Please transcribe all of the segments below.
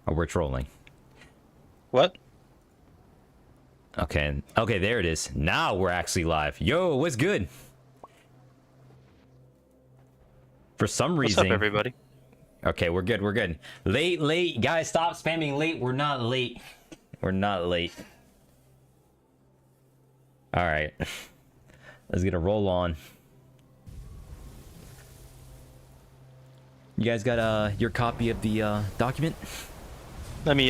Or we're trolling. What? Okay, there it is. Now we're actually live. Yo, what's good? For some reason... What's up, everybody? Okay, we're good. Late. Guys, stop spamming late. We're not late. Alright. Let's get a roll on. You guys got your copy of the document? Let me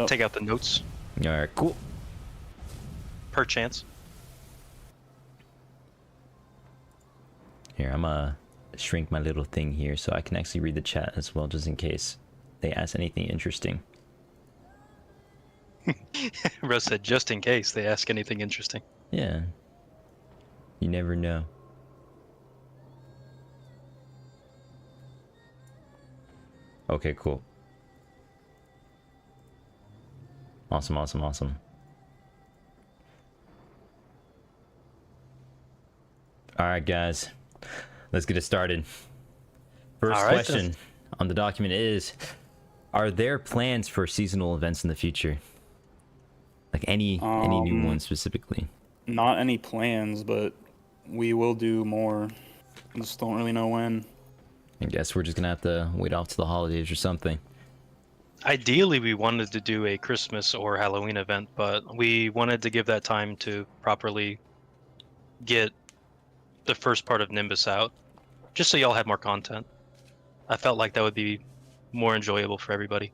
take out the notes. Alright, cool. Per chance. Here, I'm gonna shrink my little thing here so I can actually read the chat as well, just in case they ask anything interesting. Russ said, just in case they ask anything interesting. Yeah. You never know. Okay, cool. Awesome. Alright, guys. Let's get it started. First question on the document is, are there plans for seasonal events in the future? Like any new ones specifically? Not any plans, but we will do more. Just don't really know when. I guess we're just gonna have to wait off to the holidays or something. Ideally, we wanted to do a Christmas or Halloween event, but we wanted to give that time to properly get the first part of Nimbus out, just so y'all have more content. I felt like that would be more enjoyable for everybody.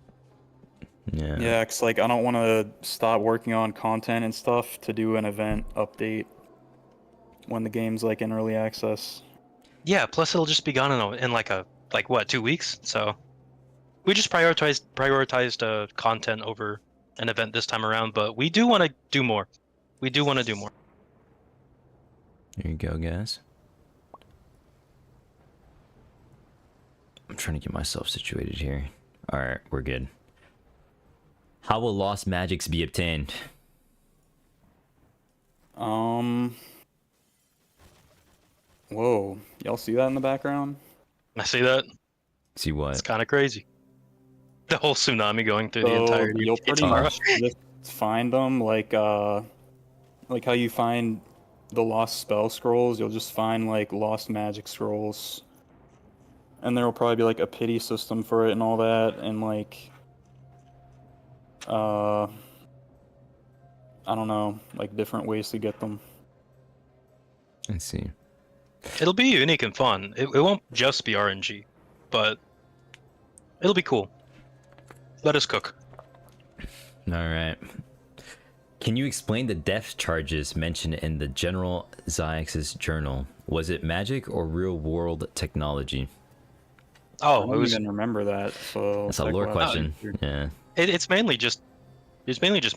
Yeah, cause like I don't want to stop working on content and stuff to do an event update when the game's like in early access. Yeah, plus it'll just be gone in like 2 weeks. So we just prioritized content over an event this time around, but we do want to do more. There you go, guys. I'm trying to get myself situated here. Alright, we're good. How will lost magics be obtained? Whoa, y'all see that in the background? I see that. See what? It's kind of crazy. The whole tsunami going through the entire. You'll pretty much just find them like how you find the lost spell scrolls. You'll just find like lost magic scrolls, and there will probably be like a pity system for it and all that, and like I don't know, like different ways to get them. I see. It'll be unique and fun. It won't just be RNG, but it'll be cool. Let us cook. Alright. Can you explain the depth charges mentioned in the General Zyx's journal? Was it magic or real-world technology? Oh, I don't even remember that. So that's a lore question. Yeah. It's mainly just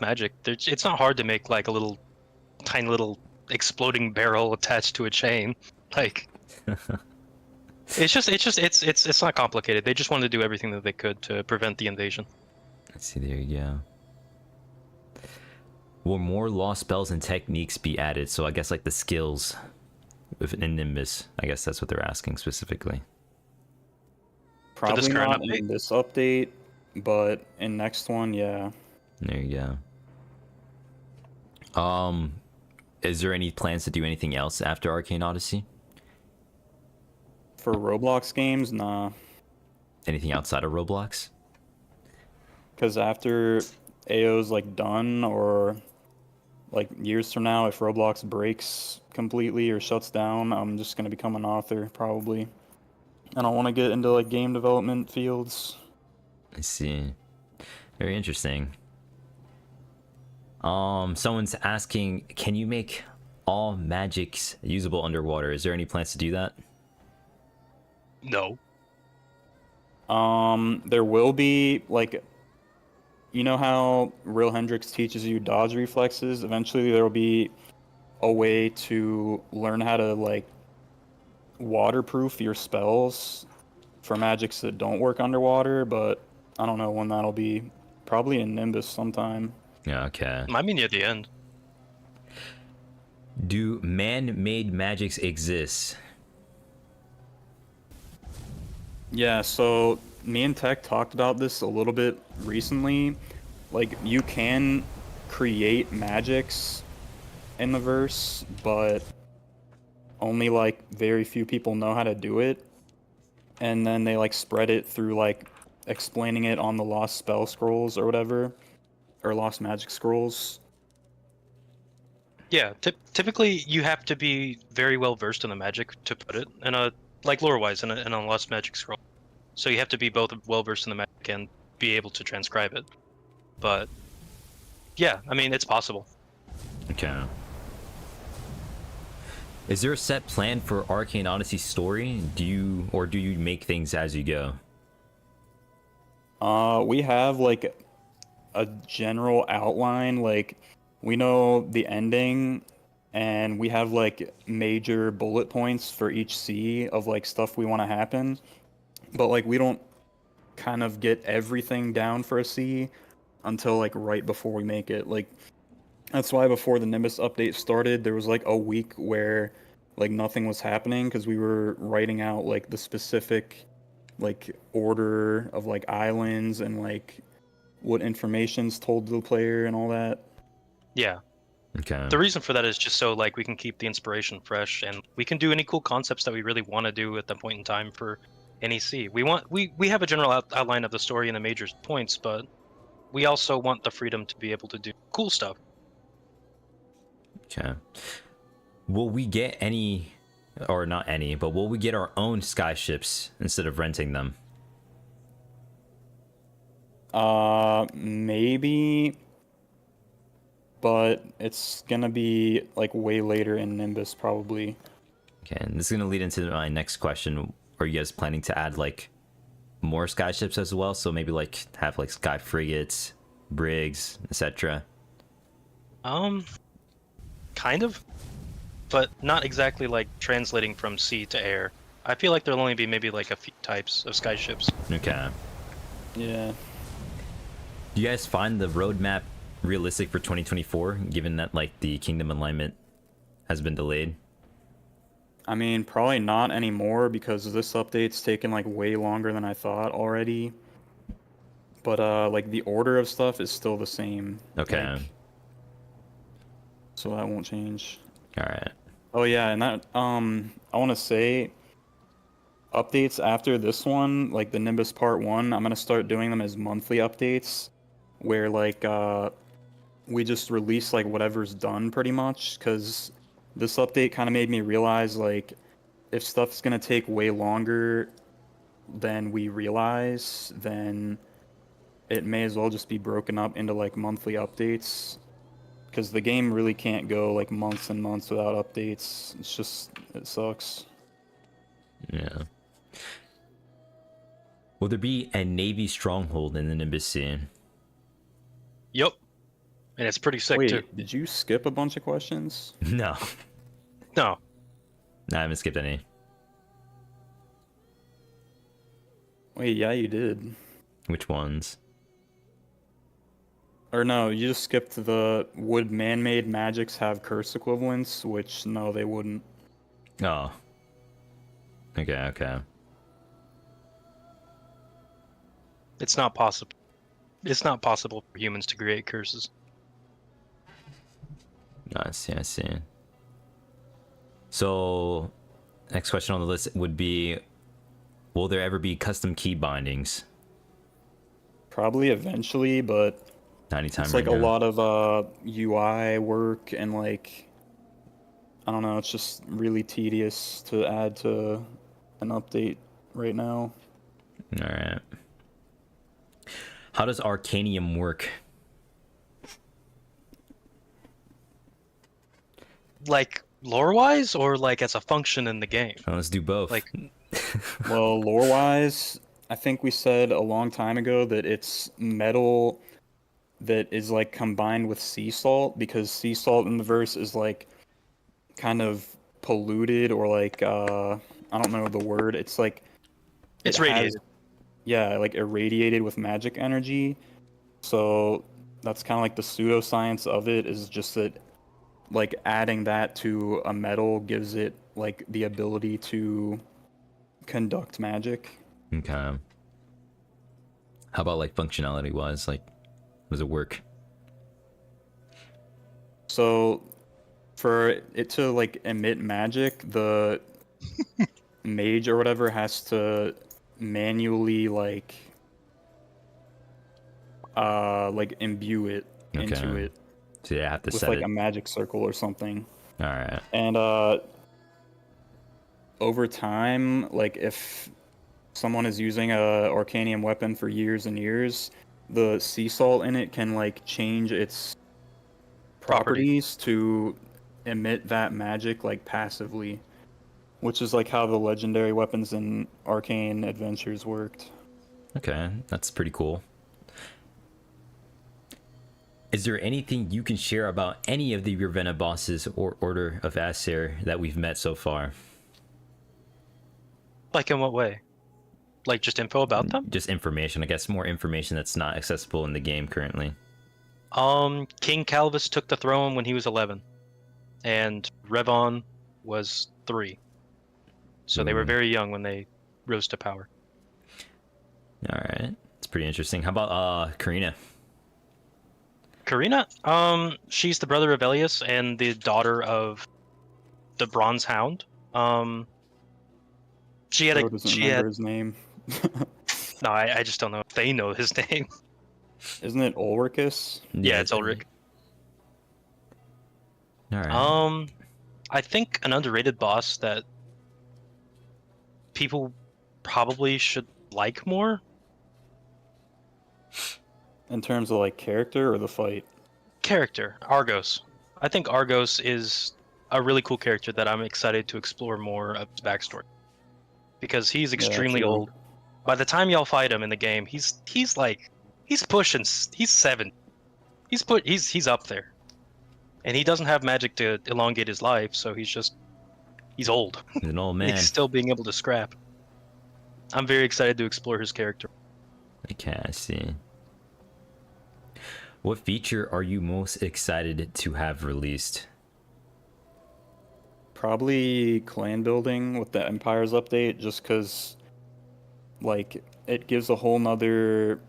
magic. It's not hard to make like a tiny little exploding barrel attached to a chain. Like, it's not complicated. They just wanted to do everything that they could to prevent the invasion. Let's see, there you go. Will more lost spells and techniques be added? So I guess like the skills in Nimbus. I guess that's what they're asking specifically. Probably not in this update, but in next one, yeah. There you go. Is there any plans to do anything else after Arcane Odyssey? For Roblox games, nah. Anything outside of Roblox? Because after AO's like done, or like years from now, if Roblox breaks completely or shuts down, I'm just gonna become an author probably. I don't want to get into like game development fields. I see. Very interesting. Someone's asking, can you make all magics usable underwater? Is there any plans to do that? No. There will be, like, you know how Real Hendrix teaches you dodge reflexes? Eventually there will be a way to learn how to, like, waterproof your spells for magics that don't work underwater, but I don't know when that'll be. Probably in Nimbus sometime. Yeah, okay. I mean, at the end. Do man-made magics exist? Yeah, so me and Tech talked about this a little bit recently. Like, you can create magics in the verse, but only like very few people know how to do it. And then they like spread it through like explaining it on the Lost Spell Scrolls or whatever, or Lost Magic Scrolls. Yeah, typically you have to be very well versed in the magic to put it in a like lore-wise in a Lost Magic Scroll. So you have to be both well versed in the magic and be able to transcribe it. But yeah, I mean it's possible. Okay. Is there a set plan for Arcane Odyssey story? Do you make things as you go? We have like a general outline, like we know the ending, and we have like major bullet points for each sea of like stuff we want to happen, but like we don't kind of get everything down for a sea until like right before we make it. Like that's why before the Nimbus update started, there was like a week where like nothing was happening because we were writing out like the specific like order of like islands and like what information's told to the player and all that. Yeah. Okay. The reason for that is just so like we can keep the inspiration fresh and we can do any cool concepts that we really want to do at that point in time for NEC. We have a general outline of the story and the major points, but we also want the freedom to be able to do cool stuff. Okay. Will we get any, or not any, but will we get our own skyships instead of renting them? Maybe, but it's gonna be like way later in Nimbus probably. Okay, and this is gonna lead into my next question. Are you guys planning to add like more skyships as well? So maybe like have like sky frigates, brigs, etc. Kind of, but not exactly like translating from sea to air. I feel like there'll only be maybe like a few types of skyships. Okay. Yeah. Do you guys find the roadmap realistic for 2024, given that like the Kingdom alignment has been delayed? I mean, probably not anymore because this update's taken like way longer than I thought already. But like the order of stuff is still the same. Okay. Like, so that won't change. All right. Oh yeah, and that I want to say updates after this one, like the Nimbus Part 1, I'm going to start doing them as monthly updates where like we just release like whatever's done pretty much, cuz this update kind of made me realize like if stuff's going to take way longer than we realize, then it may as well just be broken up into like monthly updates. Because the game really can't go like months and months without updates. It's just, it sucks. Yeah. Will there be a Navy stronghold in the Nimbus Sea? Yep, and it's pretty sick Wait, too. did you skip a bunch of questions? No. No, I haven't skipped any. Wait, yeah, you did. Which ones? Or no, you just skipped the would man-made magics have curse equivalents, which no, they wouldn't. Oh. Okay. it's not possible. It's not possible for humans to create curses. I see. So, next question on the list would be, will there ever be custom key bindings? Probably eventually, but Anytime it's right like a now. lot of UI work and like, I don't know, it's just really tedious to add to an update right now. Alright. How does Arcanium work? Like lore-wise, or like as a function in the game? Well, let's do both. Like, Well, lore-wise, I think we said a long time ago that it's metal that is like combined with sea salt, because sea salt in the verse is like kind of polluted or like I don't know the word. It's like it's it has- radiated. yeah, like irradiated with magic energy. So that's kind of like the pseudoscience of it, is just that like adding that to a metal gives it like the ability to conduct magic. Okay. How about like functionality wise? Like, does it work? So, for it to like emit magic, the mage or whatever has to manually like imbue it into Okay. it So yeah, I have to with set like it. a magic circle or something. All right. And over time, like if someone is using a arcanium weapon for years and years, the sea salt in it can like change its properties to emit that magic like passively, which is like how the legendary weapons in Arcane Adventures worked. Okay, that's pretty cool. Is there anything you can share about any of the Ravenna bosses or Order of Aesir that we've met so far? Like in what way? Like just info about them? Just information, I guess, more information that's not accessible in the game currently. King Calvus took the throne when he was 11, and Revon was 3. So they were very young when they rose to power. All right, it's pretty interesting. How about Karina? Karina, she's the brother of Elias and the daughter of the Bronze Hound. She had Bro doesn't remember his name. No, I just don't know if they know his name. Isn't it Ulricus? Yeah, it's Ulrich. All right. I think an underrated boss that people probably should like more. In terms of like character or the fight? Character, Argos. I think Argos is a really cool character that I'm excited to explore more of his backstory. Because he's extremely true. old. By the time y'all fight him in the game, he's pushing, he's 7. He's up there. And he doesn't have magic to elongate his life, so he's old. He's an old man. He's still being able to scrap. I'm very excited to explore his character. Okay, I see. What feature are you most excited to have released? Probably clan building with the Empires update, just because like it gives a whole nother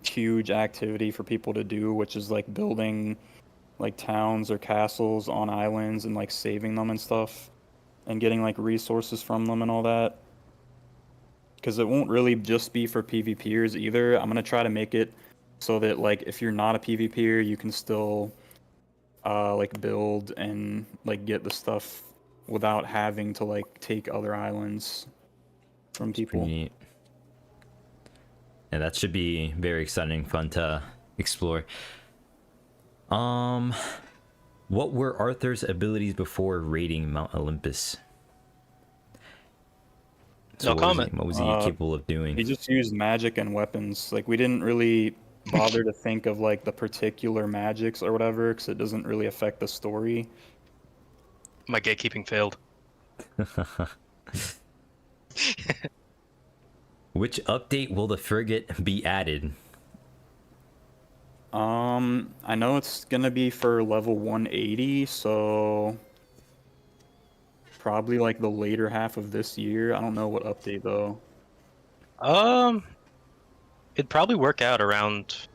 huge activity for people to do, which is like building like towns or castles on islands and like saving them and stuff and getting like resources from them and all that. Because it won't really just be for PvPers either. I'm gonna try to make it so that like if you're not a PvPer, you can still like build and like get the stuff without having to like take other islands from people. Pretty neat. Yeah, that should be very exciting, fun to explore. What were Arthur's abilities before raiding Mount Olympus? No comment. What was he capable of doing? He just used magic and weapons. Like we didn't really bother to think of like the particular magics or whatever, because it doesn't really affect the story. My gatekeeping failed. Which update will the frigate be added? I know it's gonna be for level 180, so probably like the later half of this year. I don't know what update though. It'd probably work out around.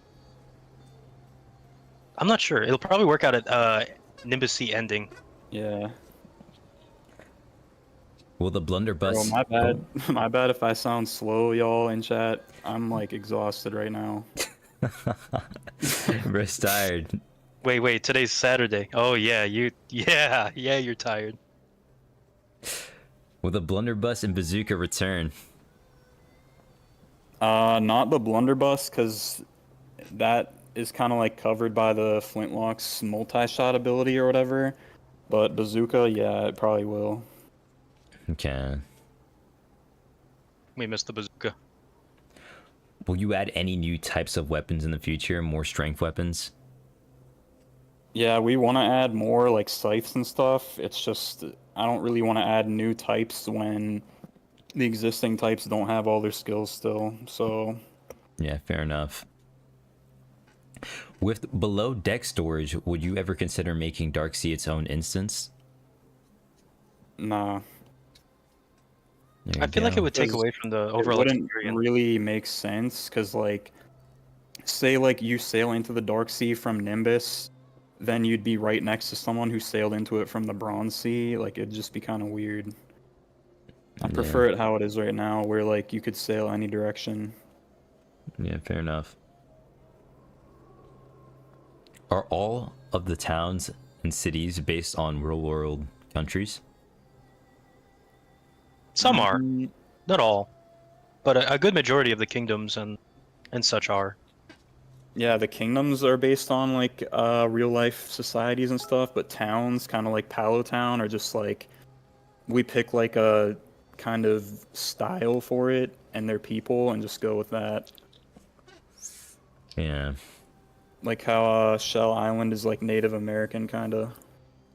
I'm not sure. It'll probably work out at Nimbus C ending. Yeah. Will the blunderbuss? Bro, my bad. My bad if I sound slow, y'all in chat. I'm like exhausted right now. Bro's tired. Wait. Today's Saturday. Oh yeah, you're tired. Will the blunderbuss and bazooka return? Not the blunderbuss, because that is kind of like covered by the Flintlock's multi-shot ability or whatever. But bazooka, yeah, it probably will. Okay. We missed the bazooka. Will you add any new types of weapons in the future? More strength weapons? Yeah, we want to add more like scythes and stuff. It's just I don't really want to add new types when the existing types don't have all their skills still. So Yeah, fair enough. With below deck storage, would you ever consider making Darksea its own instance? nah. There I you feel like it go. would take Because away from the it overall wouldn't experience. really make sense because, like, say, like, you sail into the Dark Sea from Nimbus, then you'd be right next to someone who sailed into it from the Bronze Sea. Like, it'd just be kind of weird. I Yeah. prefer it how it is right now, where, like, you could sail any direction. Yeah, fair enough. Are all of the towns and cities based on real world countries? Some are, Mm, not all, but a good majority of the kingdoms and such are. Yeah, the kingdoms are based on like real life societies and stuff, but towns, kind of like Palo Town, are just like we pick like a kind of style for it and their people and just go with that. Yeah, Like how Shell Island is like Native American kind of.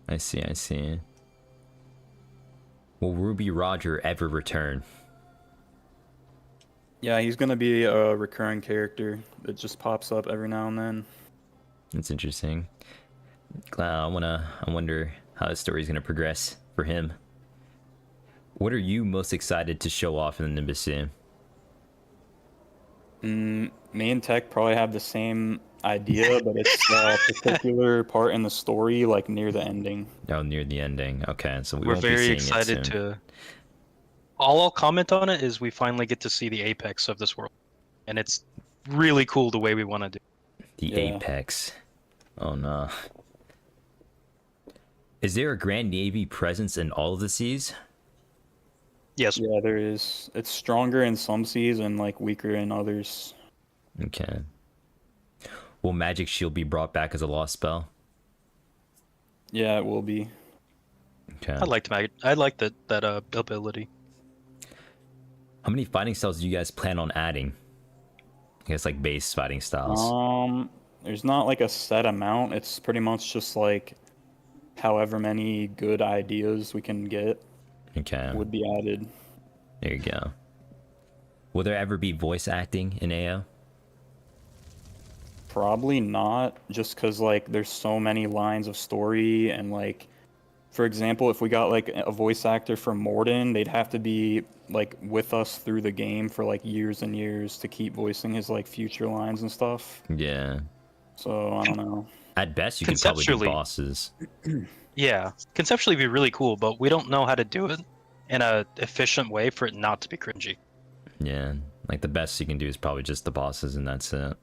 I see, I see. Will Ruby Roger ever return? Yeah, he's gonna be a recurring character that just pops up every now and then. That's interesting. I wonder how the story's gonna progress for him. What are you most excited to show off in the Nimbus Sim? Me and Tech probably have the same idea, but it's a particular part in the story, like near the ending. Oh, near the ending. Okay, so we We're won't be very seeing excited it soon. to. All I'll comment on it is we finally get to see the apex of this world, and it's really cool the way we want to do. The Yeah. Apex. Oh no. Is there a Grand Navy presence in all of the seas? Yes, Yeah, there is. It's stronger in some seas and like weaker in others. Okay. Will Magic Shield be brought back as a lost spell? Yeah, it will be. Okay. I liked that ability. How many fighting styles do you guys plan on adding? I guess like base fighting styles. There's not like a set amount. It's pretty much just like however many good ideas we can get Okay. would be added. There you go. Will there ever be voice acting in AO? Probably not, just because like there's so many lines of story and like, for example, if we got like a voice actor for Morden, they'd have to be like with us through the game for like years and years to keep voicing his like future lines and stuff. Yeah. So I don't know. At best, you could probably do Conceptually- bosses. Yeah, conceptually it'd be really cool, but we don't know how to do it in a efficient way for it not to be cringy. Yeah. Like the best you can do is probably just the bosses, and that's it.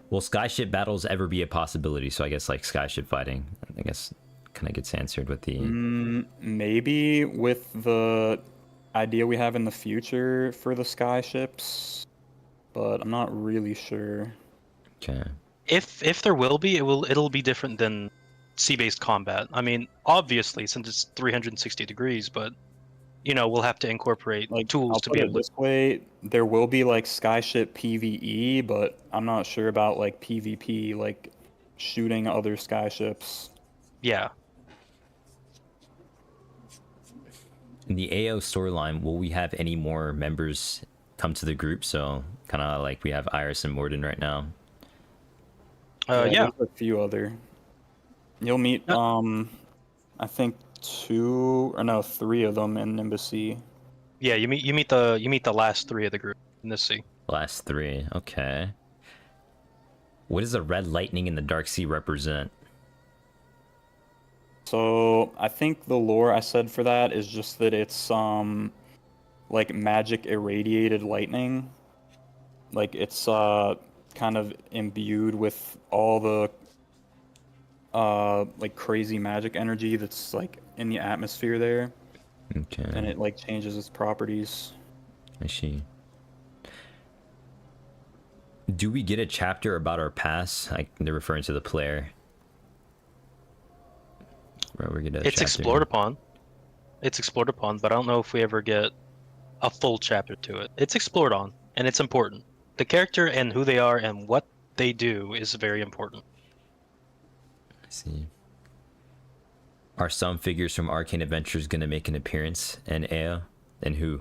Will skyship battles ever be a possibility? So I guess like skyship fighting, I guess kind of gets answered with the. Maybe with the idea we have in the future for the sky ships, but I'm not really sure. Okay. If there will be, it'll be different than sea-based combat. I mean, obviously since it's 360 degrees, but you know, we'll have to incorporate Like tools I'll to put be it able to. this way, there will be like skyship PvE, but I'm not sure about like PvP, like shooting other skyships. Yeah. In the AO storyline, will we have any more members come to the group? So kind of like we have Iris and Morden right now. Yeah. There's a few other. You'll meet I think three of them in Nimbus. Yeah, you meet the last three of the group in this sea. Last three. Okay. What does the red lightning in the Dark Sea represent? So I think the lore I said for that is just that it's like magic irradiated lightning. Like it's kind of imbued with all the like crazy magic energy that's like in the atmosphere there, Okay. and it like changes its properties. I see. Do we get a chapter about our past? Like they're referring to the player. Right, we get a It's chapter. explored upon. It's explored upon, but I don't know if we ever get a full chapter to it. It's explored on, and it's important. The character and who they are and what they do is very important. I see. Are some figures from Arcane Adventures gonna make an appearance in AO? And who?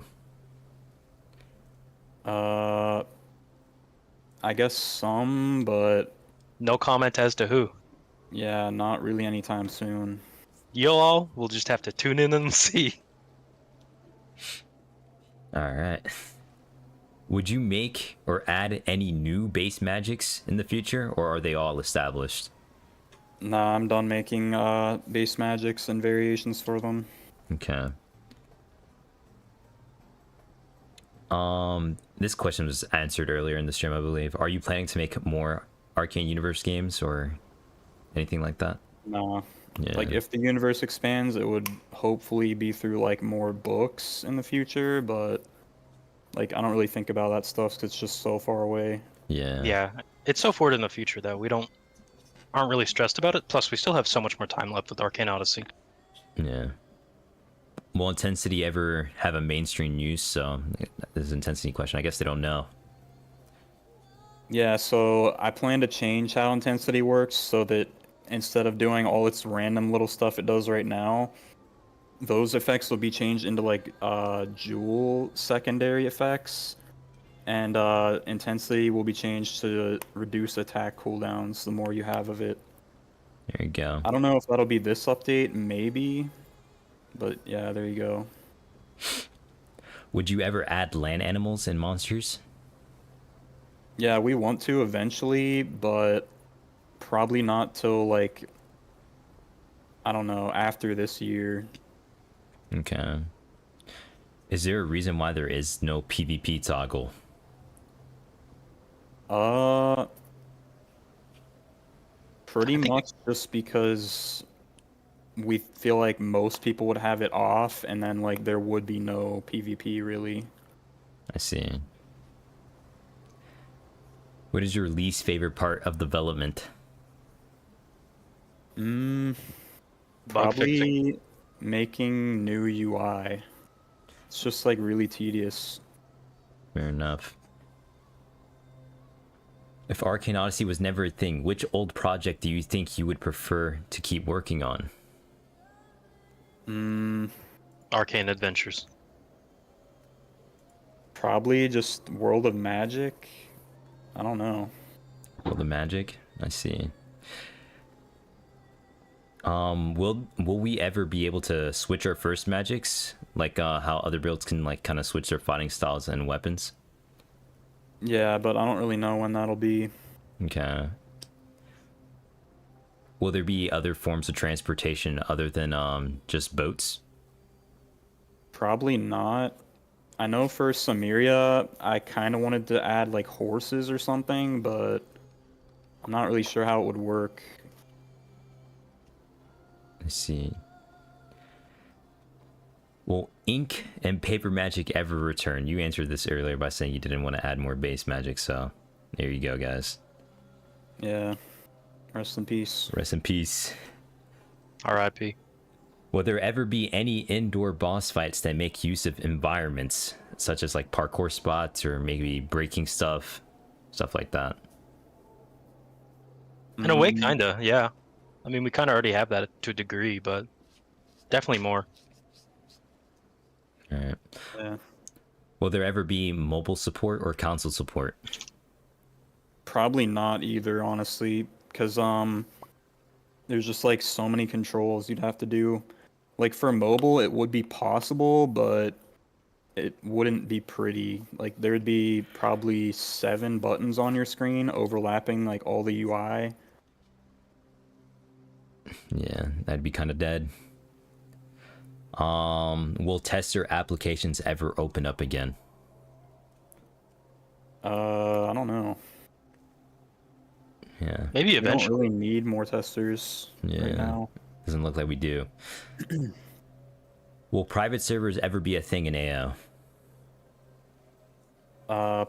I guess some, but No comment as to who. yeah, not really anytime soon. You all will just have to tune in and see. All right. Would you make or add any new base magics in the future, or are they all established? Nah, I'm done making base magics and variations for them. Okay. This question was answered earlier in the stream, I believe. Are you planning to make more Arcane Universe games or anything like that? Nah. Yeah. Like, if the universe expands, it would hopefully be through, like, more books in the future, but, like, I don't really think about that stuff because it's just so far away. Yeah. Yeah, it's so forward in the future that we aren't really stressed about it. Plus, we still have so much more time left with Arcane Odyssey. Yeah. Will Intensity ever have a mainstream use? So, this is an Intensity question. I guess they don't know. Yeah, so I plan to change how intensity works so that instead of doing all its random little stuff it does right now, those effects will be changed into like jewel secondary effects, and intensity will be changed to reduce attack cooldowns the more you have of it. There you go. I don't know if that'll be this update, maybe, but yeah, there you go. Would you ever add land animals and monsters? Yeah, we want to eventually, but probably not till like, I don't know, after this year. Okay. Is there a reason why there is no PvP toggle? Pretty much just because we feel like most people would have it off, and then like there would be no PvP really. I see. What is your least favorite part of development? Bug fixing. Probably making new UI. It's just like really tedious. Fair enough. If Arcane Odyssey was never a thing, which old project do you think you would prefer to keep working on? Arcane Adventures. Probably just World of Magic. I don't know. Well, the magic? I see. Will we ever be able to switch our first magics? Like how other builds can like kind of switch their fighting styles and weapons? Yeah, but I don't really know when that'll be. Okay. Will there be other forms of transportation other than just boats? Probably not. I know for Samaria, I kind of wanted to add like horses or something, but I'm not really sure how it would work. I see. Will ink and paper magic ever return? You answered this earlier by saying you didn't want to add more base magic, so there you go, guys. Yeah. Rest in peace. Rest in peace. R.I.P. Will there ever be any indoor boss fights that make use of environments, such as like parkour spots or maybe breaking stuff like that? In a way, kinda, yeah. I mean, we kind of already have that to a degree, but definitely more. All right. Yeah. Will there ever be mobile support or console support? Probably not either, honestly, because there's just like so many controls you'd have to do. Like for mobile, it would be possible, but it wouldn't be pretty. Like there'd be probably 7 buttons on your screen overlapping like all the UI. Yeah, that'd be kind of dead. Will tester applications ever open up again? I don't know. Yeah. Maybe We don't eventually. really need more testers right now. Doesn't look like we do. Will private servers ever be a thing in AO?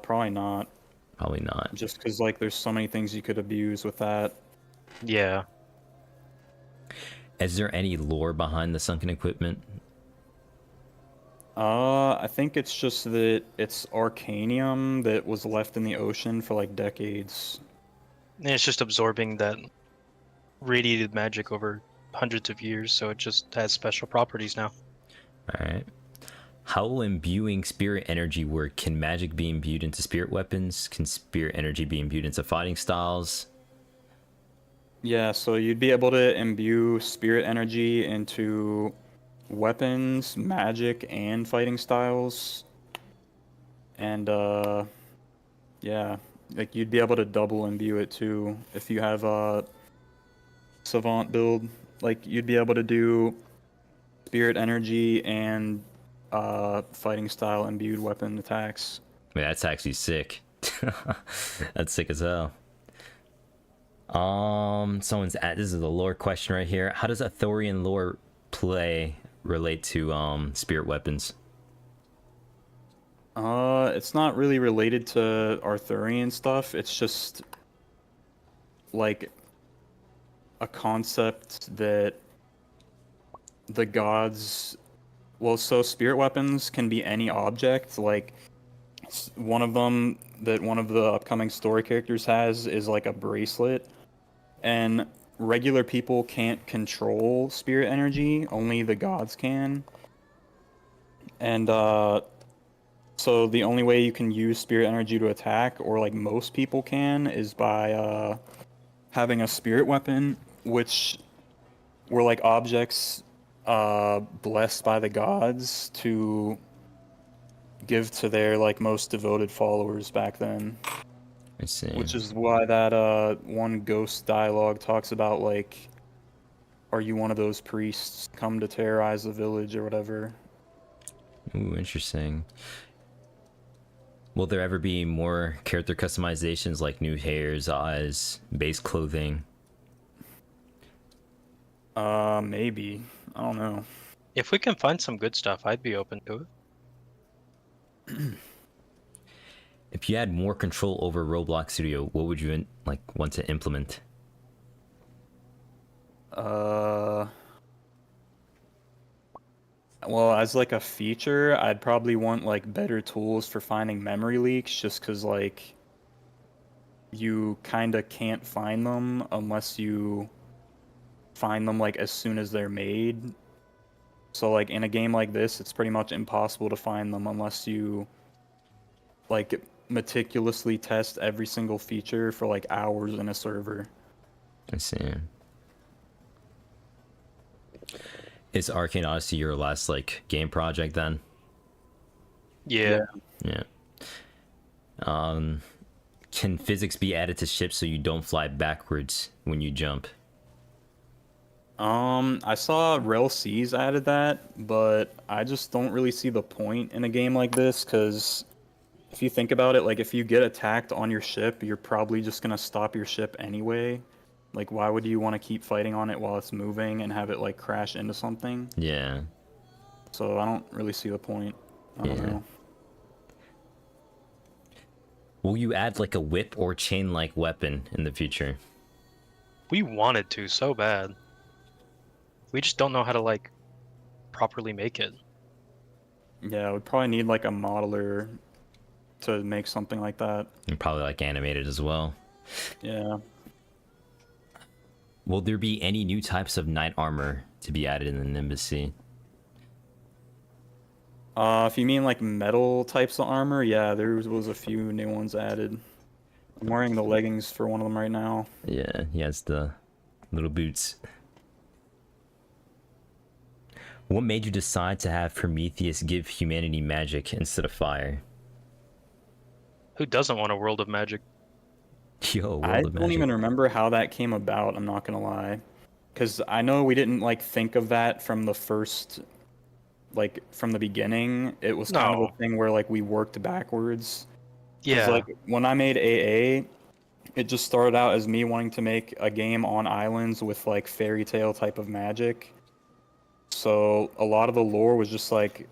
Probably not. Probably not. Just because like there's so many things you could abuse with that. Yeah. Is there any lore behind the sunken equipment? I think it's just that it's arcanium that was left in the ocean for like decades. And it's just absorbing that radiated magic over hundreds of years, so it just has special properties now. All right. How will imbuing spirit energy work? Can magic be imbued into spirit weapons? Can spirit energy be imbued into fighting styles? Yeah, so you'd be able to imbue spirit energy into weapons, magic, and fighting styles. And yeah, like you'd be able to double imbue it too if you have a savant build. Like you'd be able to do spirit energy and fighting style imbued weapon attacks. I mean, that's actually sick. That's sick as hell. This is a lore question right here. How does Arthurian lore play relate to spirit weapons? It's not really related to Arthurian stuff. It's just like a concept that the gods, well, so spirit weapons can be any object. Like one of them that one of the upcoming story characters has is like a bracelet, and regular people can't control spirit energy, only the gods can. And so the only way you can use spirit energy to attack, or like most people can, is by having a spirit weapon, which were like objects blessed by the gods to give to their like most devoted followers back then. I see. Which is why that one ghost dialogue talks about like, are you one of those priests come to terrorize the village or whatever? Ooh, interesting. Will there ever be more character customizations like new hairs, eyes, base clothing? Maybe. I don't know. If we can find some good stuff, I'd be open to it. If you had more control over Roblox Studio, what would you like want to implement? Well, as like a feature, I'd probably want like better tools for finding memory leaks, just because like you kind of can't find them unless you find them like as soon as they're made. So like in a game like this, it's pretty much impossible to find them unless you like meticulously test every single feature for like hours in a server. I see. Is Arcane Odyssey your last like game project then? Yeah. Yeah. Can physics be added to ships so you don't fly backwards when you jump? I saw Rel C's added that, but I just don't really see the point in a game like this, because if you think about it, like if you get attacked on your ship, you're probably just gonna stop your ship anyway. Like, why would you want to keep fighting on it while it's moving and have it like crash into something? Yeah. So I don't really see the point. I don't know. Will you add like a whip or chain like weapon in the future? We wanted to so bad. We just don't know how to like properly make it. Yeah, we'd probably need like a modeler to make something like that. And probably like animated as well. Yeah. Will there be any new types of knight armor to be added in the Nimbus Sea? If you mean like metal types of armor, yeah, there was a few new ones added. I'm wearing the leggings for one of them right now. Yeah, he has the little boots. What made you decide to have Prometheus give humanity magic instead of fire? Who doesn't want a world of magic? Yo, I don't even remember how that came about, I'm not gonna lie. Because I know we didn't like think of that from the first, like from the beginning. It was kind of a thing where like we worked backwards. Yeah. Like when I made AA, it just started out as me wanting to make a game on islands with like fairy tale type of magic. So a lot of the lore was just like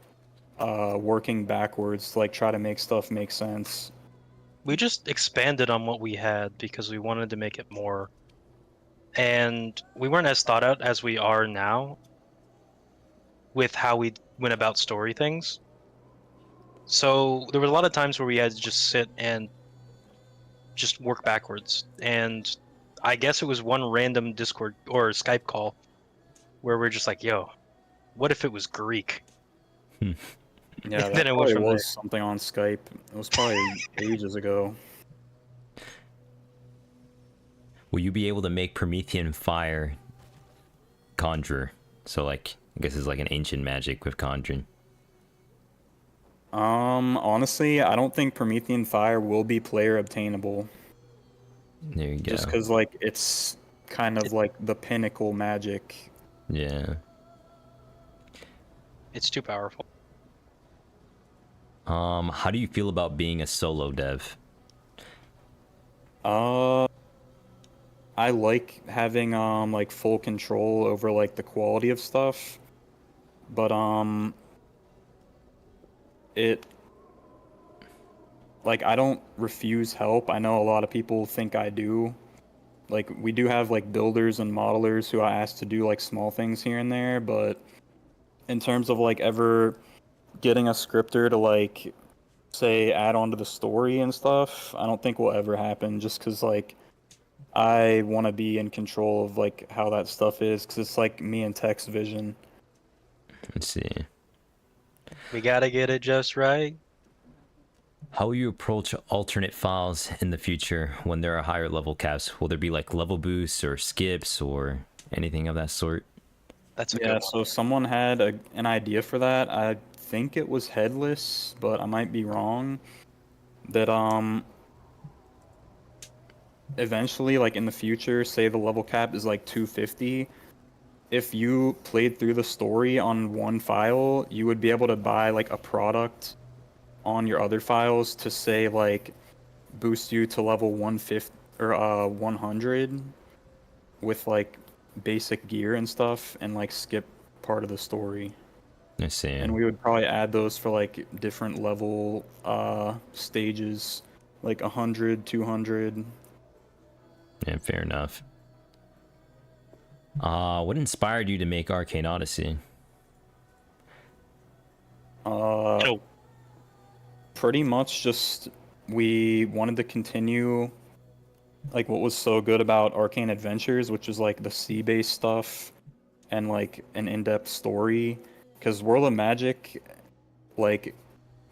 working backwards to like try to make stuff make sense. We just expanded on what we had because we wanted to make it more. And we weren't as thought out as we are now with how we went about story things. So there were a lot of times where we had to just sit and just work backwards. And I guess it was one random Discord or Skype call where we're just like, yo, what if it was Greek? Yeah, that Then it probably went was something on Skype. It was probably ages ago. will you be able to make Promethean fire conjure? So like, I guess it's like an ancient magic with conjuring. Honestly, I don't think Promethean fire will be player obtainable. There you go. Just because, like, it's kind of like the pinnacle magic. Yeah. It's too powerful. How do you feel about being a solo dev? I like having like full control over like the quality of stuff, but it like I don't refuse help. I know a lot of people think I do. Like we do have like builders and modelers who I ask to do like small things here and there, but in terms of like ever getting a scripter to like say add on to the story and stuff, I don't think will ever happen just because like I want to be in control of like how that stuff is because it's like me and Tech's vision. Let's see. We gotta get it just right. How will you approach alternate files in the future when there are higher level caps? Will there be like level boosts or skips or anything of that sort? That's a good Yeah, one. so someone had an idea for that. I think it was headless, but I might be wrong. That eventually, like in the future, say the level cap is like 250. If you played through the story on one file, you would be able to buy like a product on your other files to say like boost you to level 150 or 100 with like basic gear and stuff and like skip part of the story. I see. And we would probably add those for like different level stages, like 100, 200. Yeah, fair enough. What inspired you to make Arcane Odyssey? Oh, Pretty much just we wanted to continue like what was so good about Arcane Adventures, which is like the sea-based stuff and like an in-depth story. Because World of Magic, like,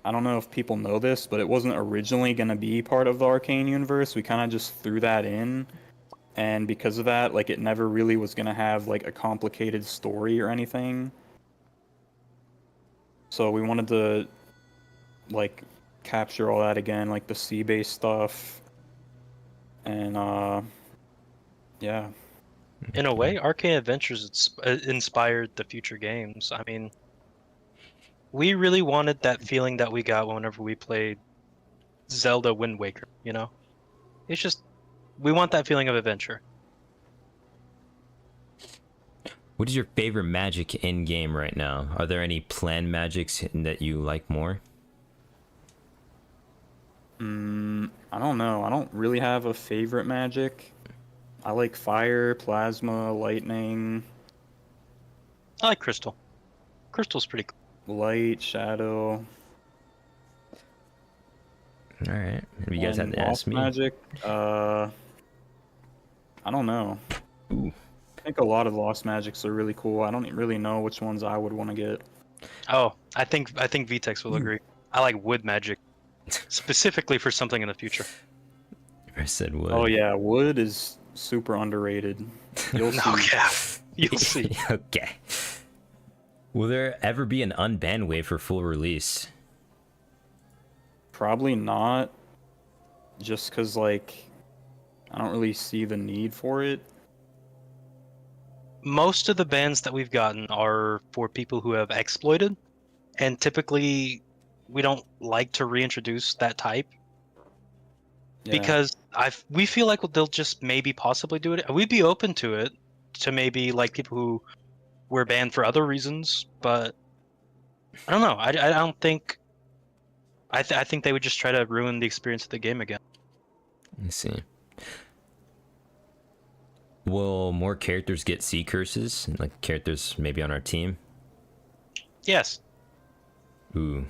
I don't know if people know this, but it wasn't originally going to be part of the Arcane universe. We kind of just threw that in. And because of that, like, it never really was going to have like a complicated story or anything. So we wanted to like capture all that again, like the sea-based stuff. And yeah. in a way, Arcane Adventures inspired the future games. I mean, we really wanted that feeling that we got whenever we played Zelda Wind Waker, you know? It's just, we want that feeling of adventure. What is your favorite magic in game right now? Are there any planned magics that you like more? I don't know. I don't really have a favorite magic. I like fire, plasma, lightning, I like Crystal. Crystal's pretty cool. light, shadow. All right. You guys have And to ask lost me. magic. I don't know. Ooh. I think a lot of lost magics are really cool. I don't really know which ones I would want to get. Oh, I think Vtex will agree. I like wood magic, specifically for something in the future. I said wood. Oh yeah, wood is super underrated. You'll see. Okay, you'll see. Okay. Will there ever be an unbanned wave for full release? Probably not. Just because, like, I don't really see the need for it. Most of the bans that we've gotten are for people who have exploited, and typically we don't like to reintroduce that type Yeah. because we feel like they'll just maybe possibly do it. We'd be open to it, to maybe like people who were banned for other reasons, but I don't know. I don't think. I think they would just try to ruin the experience of the game again. Let's see. Will more characters get sea curses? Like characters maybe on our team? Yes. Ooh.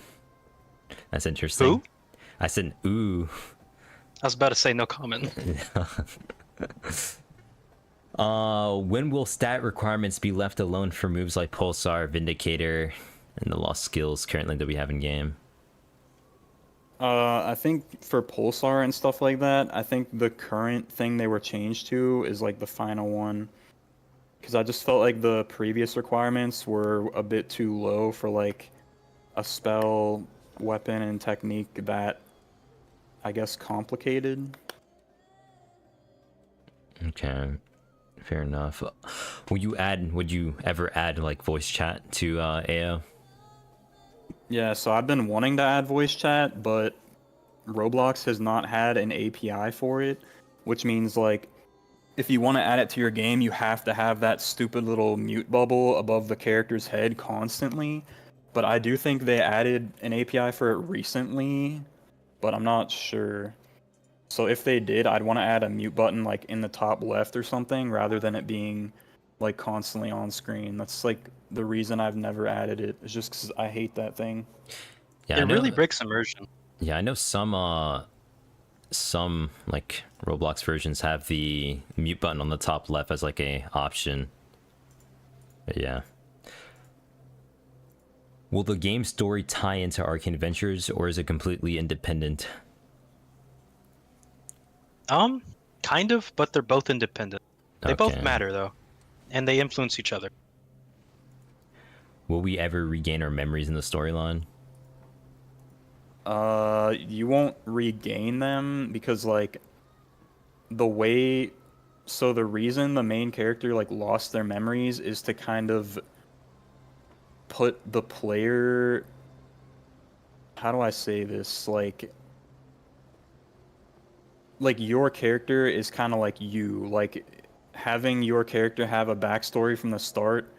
That's interesting. Who? I said ooh. I was about to say no comment. When will stat requirements be left alone for moves like Pulsar, Vindicator, and the lost skills currently that we have in game? I think for Pulsar and stuff like that, I think the current thing they were changed to is like the final one. Because I just felt like the previous requirements were a bit too low for like a spell, weapon, and technique that I guess complicated. Okay, fair enough. Would you ever add like voice chat to AO? Yeah, so I've been wanting to add voice chat, but Roblox has not had an API for it, which means like if you want to add it to your game, you have to have that stupid little mute bubble above the character's head constantly. But I do think they added an API for it recently, but I'm not sure. So if they did, I'd want to add a mute button like in the top left or something rather than it being like constantly on screen. That's like the reason I've never added it. It's just because I hate that thing. Yeah, It I know, really breaks immersion. yeah, I know some like Roblox versions have the mute button on the top left as like a option. But yeah. Will the game story tie into Arcane Adventures, or is it completely independent? Kind of, but they're both independent. They both Okay. matter though, and they influence each other. Will we ever regain our memories in the storyline? You won't regain them because like the way so the reason the main character like lost their memories is to kind of put the player, how do I say this, like your character is kind of like you, like having your character have a backstory from the start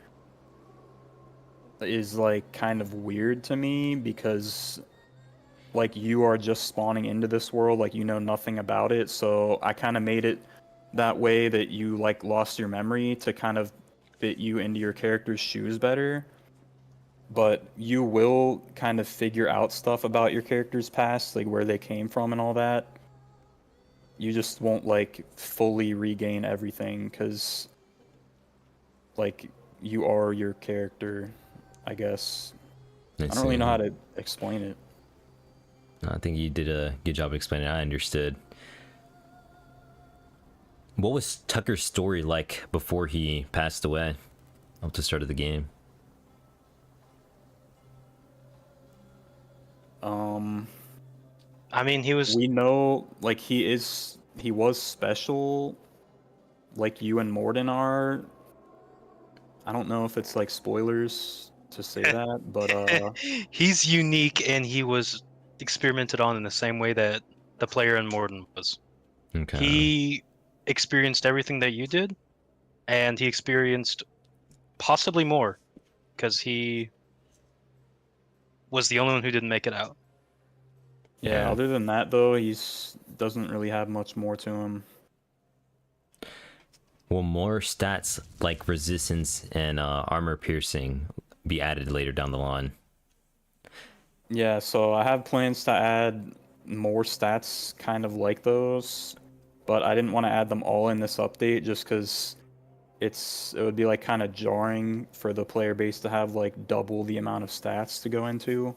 is like kind of weird to me because like you are just spawning into this world, like you know nothing about it. So I kind of made it that way that you like lost your memory to kind of fit you into your character's shoes better. But you will kind of figure out stuff about your character's past, like where they came from and all that. You just won't like fully regain everything because like you are your character, I guess. I don't really know how to explain it. I think you did a good job explaining it. I understood. What was Tucker's story like before he passed away at the start of the game? I mean, he was. We know like he was special, like you and Morden are. I don't know if it's like spoilers to say that, but He's unique, and he was experimented on in the same way that the player in Morden was. Okay. He experienced everything that you did, and he experienced possibly more, because he was the only one who didn't make it out. yeah, other than that though, he's doesn't really have much more to him. Will more stats like resistance and armor piercing be added later down the line? Yeah, so I have plans to add more stats kind of like those, but I didn't want to add them all in this update just because it would be like kind of jarring for the player base to have like double the amount of stats to go into.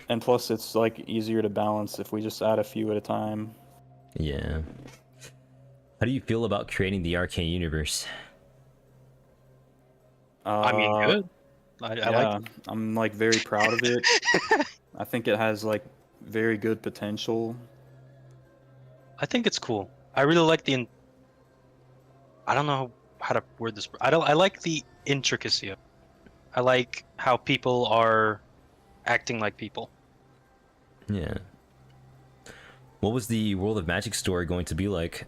And plus it's like easier to balance if we just add a few at a time. Yeah. How do you feel about creating the Arcane universe? I mean, good. I Yeah, like. I'm like very proud of it. I think it has like very good potential. I think it's cool. I really like the. I don't know how to word this. I like the intricacy of it. I like how people are acting like people. Yeah. What was the World of Magic story going to be like?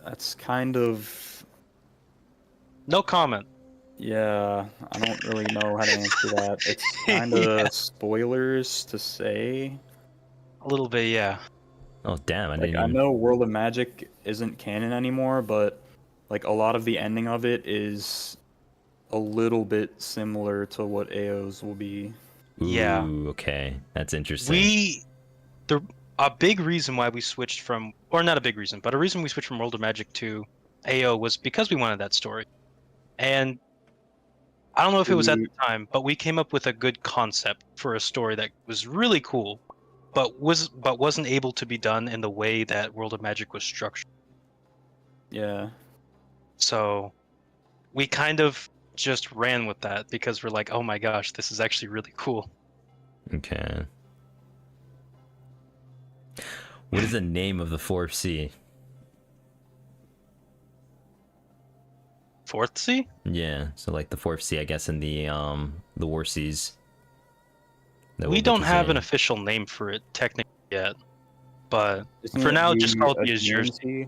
That's kind of, No comment. yeah, I don't really know how to answer that. It's kind of Yeah. spoilers to say. A little bit, yeah. Oh damn! I Like didn't I even. know World of Magic isn't canon anymore, but like a lot of the ending of it is a little bit similar to what AO's will be. Yeah. Ooh, okay, that's interesting. A big reason why we switched from, or not a big reason, but a reason we switched from World of Magic to AO was because we wanted that story. And I don't know if it was at the time, but we came up with a good concept for a story that was really cool, but wasn't able to be done in the way that World of Magic was structured. Yeah. So we kind of just ran with that because we're like, oh my gosh, this is actually really cool. Okay. What is the name of the fourth sea? Fourth Sea? Yeah, so like the fourth sea, I guess, in the War Seas. We don't have an official name for it technically yet, but Isn't for it now, just call it the Aegean Azure. Sea?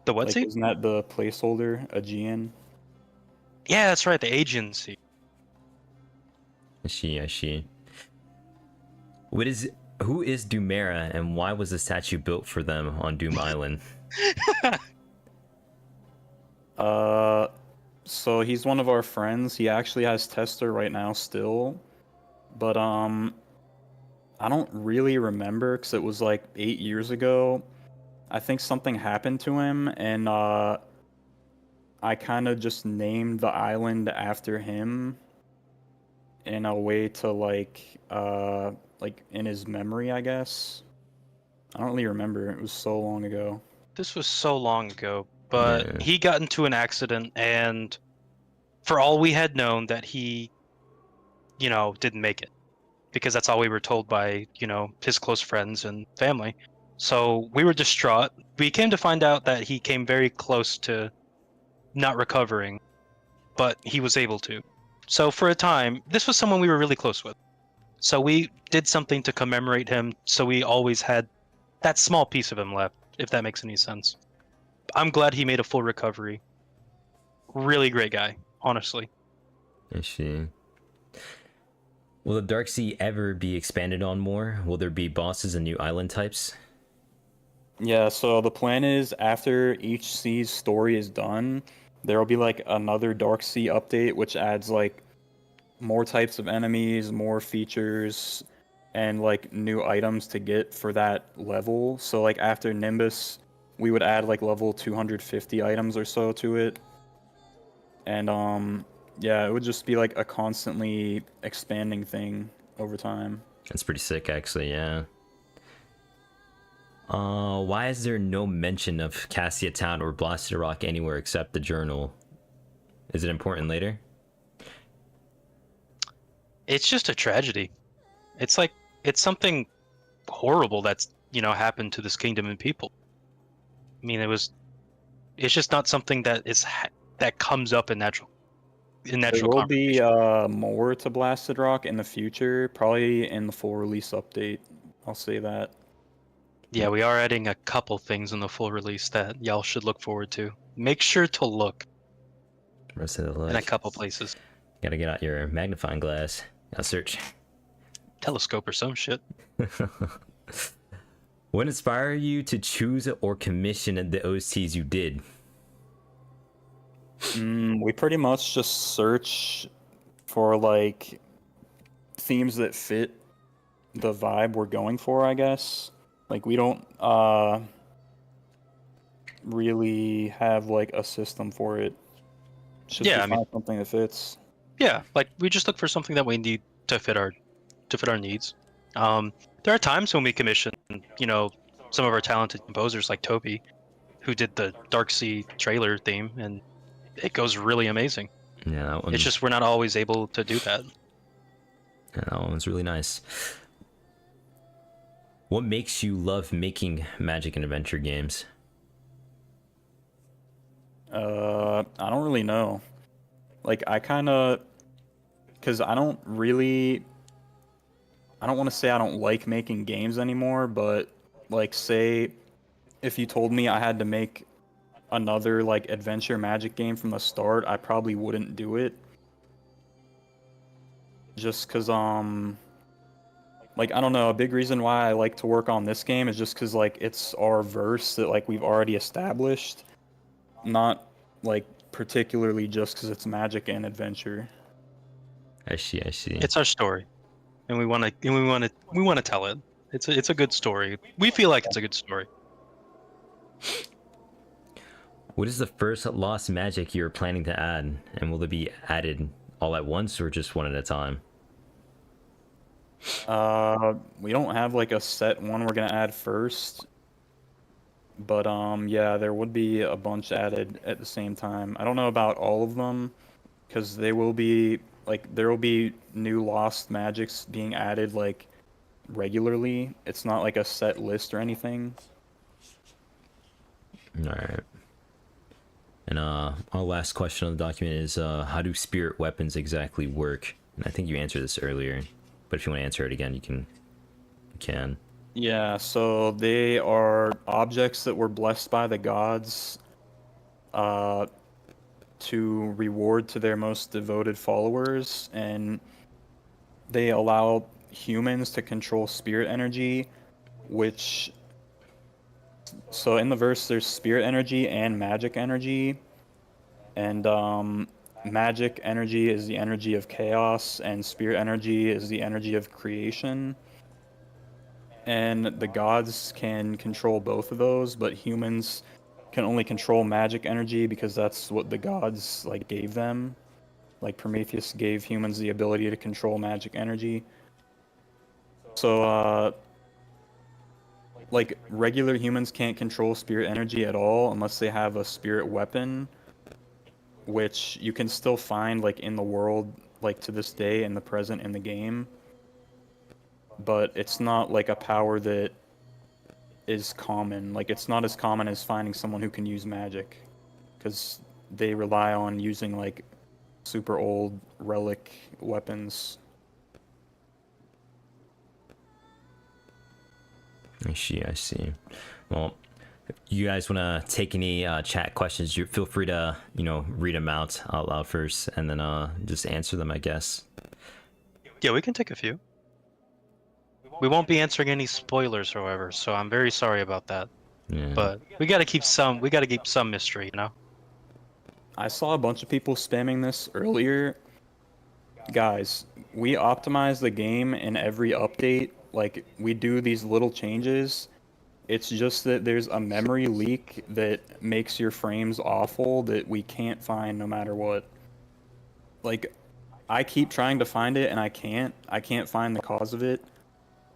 The what Like, sea? isn't that the placeholder, Aegean? Yeah, that's right, the Aegean Sea. I see. Who is Doomera, and why was the statue built for them on Doom Island? So he's one of our friends. He actually has Tester right now still, but I don't really remember because it was like 8 years ago. I think something happened to him, and I kind of just named the island after him in a way to like in his memory, I guess. I don't really remember. It was so long ago. This was so long ago, but Yeah. he got into an accident, and for all we had known that he, didn't make it, because that's all we were told by, his close friends and family. So we were distraught. We came to find out that he came very close to not recovering, but he was able to. So for a time, this was someone we were really close with. So we did something to commemorate him, so we always had that small piece of him left, if that makes any sense. I'm glad he made a full recovery. Really great guy, honestly. I see. Will the Dark Sea ever be expanded on more? Will there be bosses and new island types? Yeah, so the plan is after each sea's story is done, there will be like another Dark Sea update, which adds like more types of enemies, more features, and like new items to get for that level. So like after Nimbus, we would add like level 250 items or so to it. And yeah, it would just be like a constantly expanding thing over time. That's pretty sick, actually, yeah. Why is there no mention of Cassia Town or Blasted Rock anywhere except the journal? Is it important later? It's just a tragedy. It's something horrible that's, happened to this kingdom and people. I mean, it's just not something that comes up in natural There will be conversation. more to Blasted Rock in the future, probably in the full release update. I'll say that. Yeah, we are adding a couple things in the full release that y'all should look forward to. Make sure to look Rest of the in a couple places. Gotta get out your magnifying glass. Gotta search. Telescope or some shit. What inspired you to choose or commission the OSTs you did? We pretty much just search for like themes that fit the vibe we're going for, I guess. Like we don't really have like a system for it. It's just find something that fits. Yeah, like we just look for something that we need to fit our needs. There are times when we commission, some of our talented composers like Toby, who did the Dark Sea trailer theme, and it goes really amazing. Yeah, that one. It's just we're not always able to do that. Yeah, that one was really nice. What makes you love making magic and adventure games? I don't really know. Like I kind of, because I don't want to say I don't like making games anymore, but like say if you told me I had to make another like adventure magic game from the start, I probably wouldn't do it. Just cuz like I don't know, a big reason why I like to work on this game is just cuz like it's our verse that like we've already established, not like particularly just cuz it's magic and adventure. I see. It's our story, and we want to tell it. It's a good story. We feel like it's a good story. What is the first lost magic you're planning to add, and will it be added all at once or just one at a time? We don't have like a set one we're gonna add first, but yeah, there would be a bunch added at the same time. I don't know about all of them, because they will be like there will be new lost magics being added like regularly. It's not like a set list or anything. All right. And our last question on the document is, how do spirit weapons exactly work? And I think you answered this earlier, but if you want to answer it again, you can. You can. Yeah, so they are objects that were blessed by the gods to reward to their most devoted followers, and they allow humans to control spirit energy, which... So in the verse, there's spirit energy and magic energy, and magic energy is the energy of chaos, and spirit energy is the energy of creation. And the gods can control both of those, but humans can only control magic energy because that's what the gods like gave them. Like Prometheus gave humans the ability to control magic energy. So like regular humans can't control spirit energy at all unless they have a spirit weapon, which you can still find like in the world like to this day in the present in the game. But it's not like a power that is common. Like it's not as common as finding someone who can use magic, because they rely on using like super old relic weapons. I see. Well, if you guys want to take any chat questions, you feel free to, read them out loud first, and then just answer them, I guess. Yeah, we can take a few. We won't be answering any spoilers, however, so I'm very sorry about that. Yeah. But we gotta keep some mystery, I saw a bunch of people spamming this earlier. Guys, we optimize the game in every update. Like, we do these little changes. It's just that there's a memory leak that makes your frames awful that we can't find no matter what. Like, I keep trying to find it and I can't find the cause of it.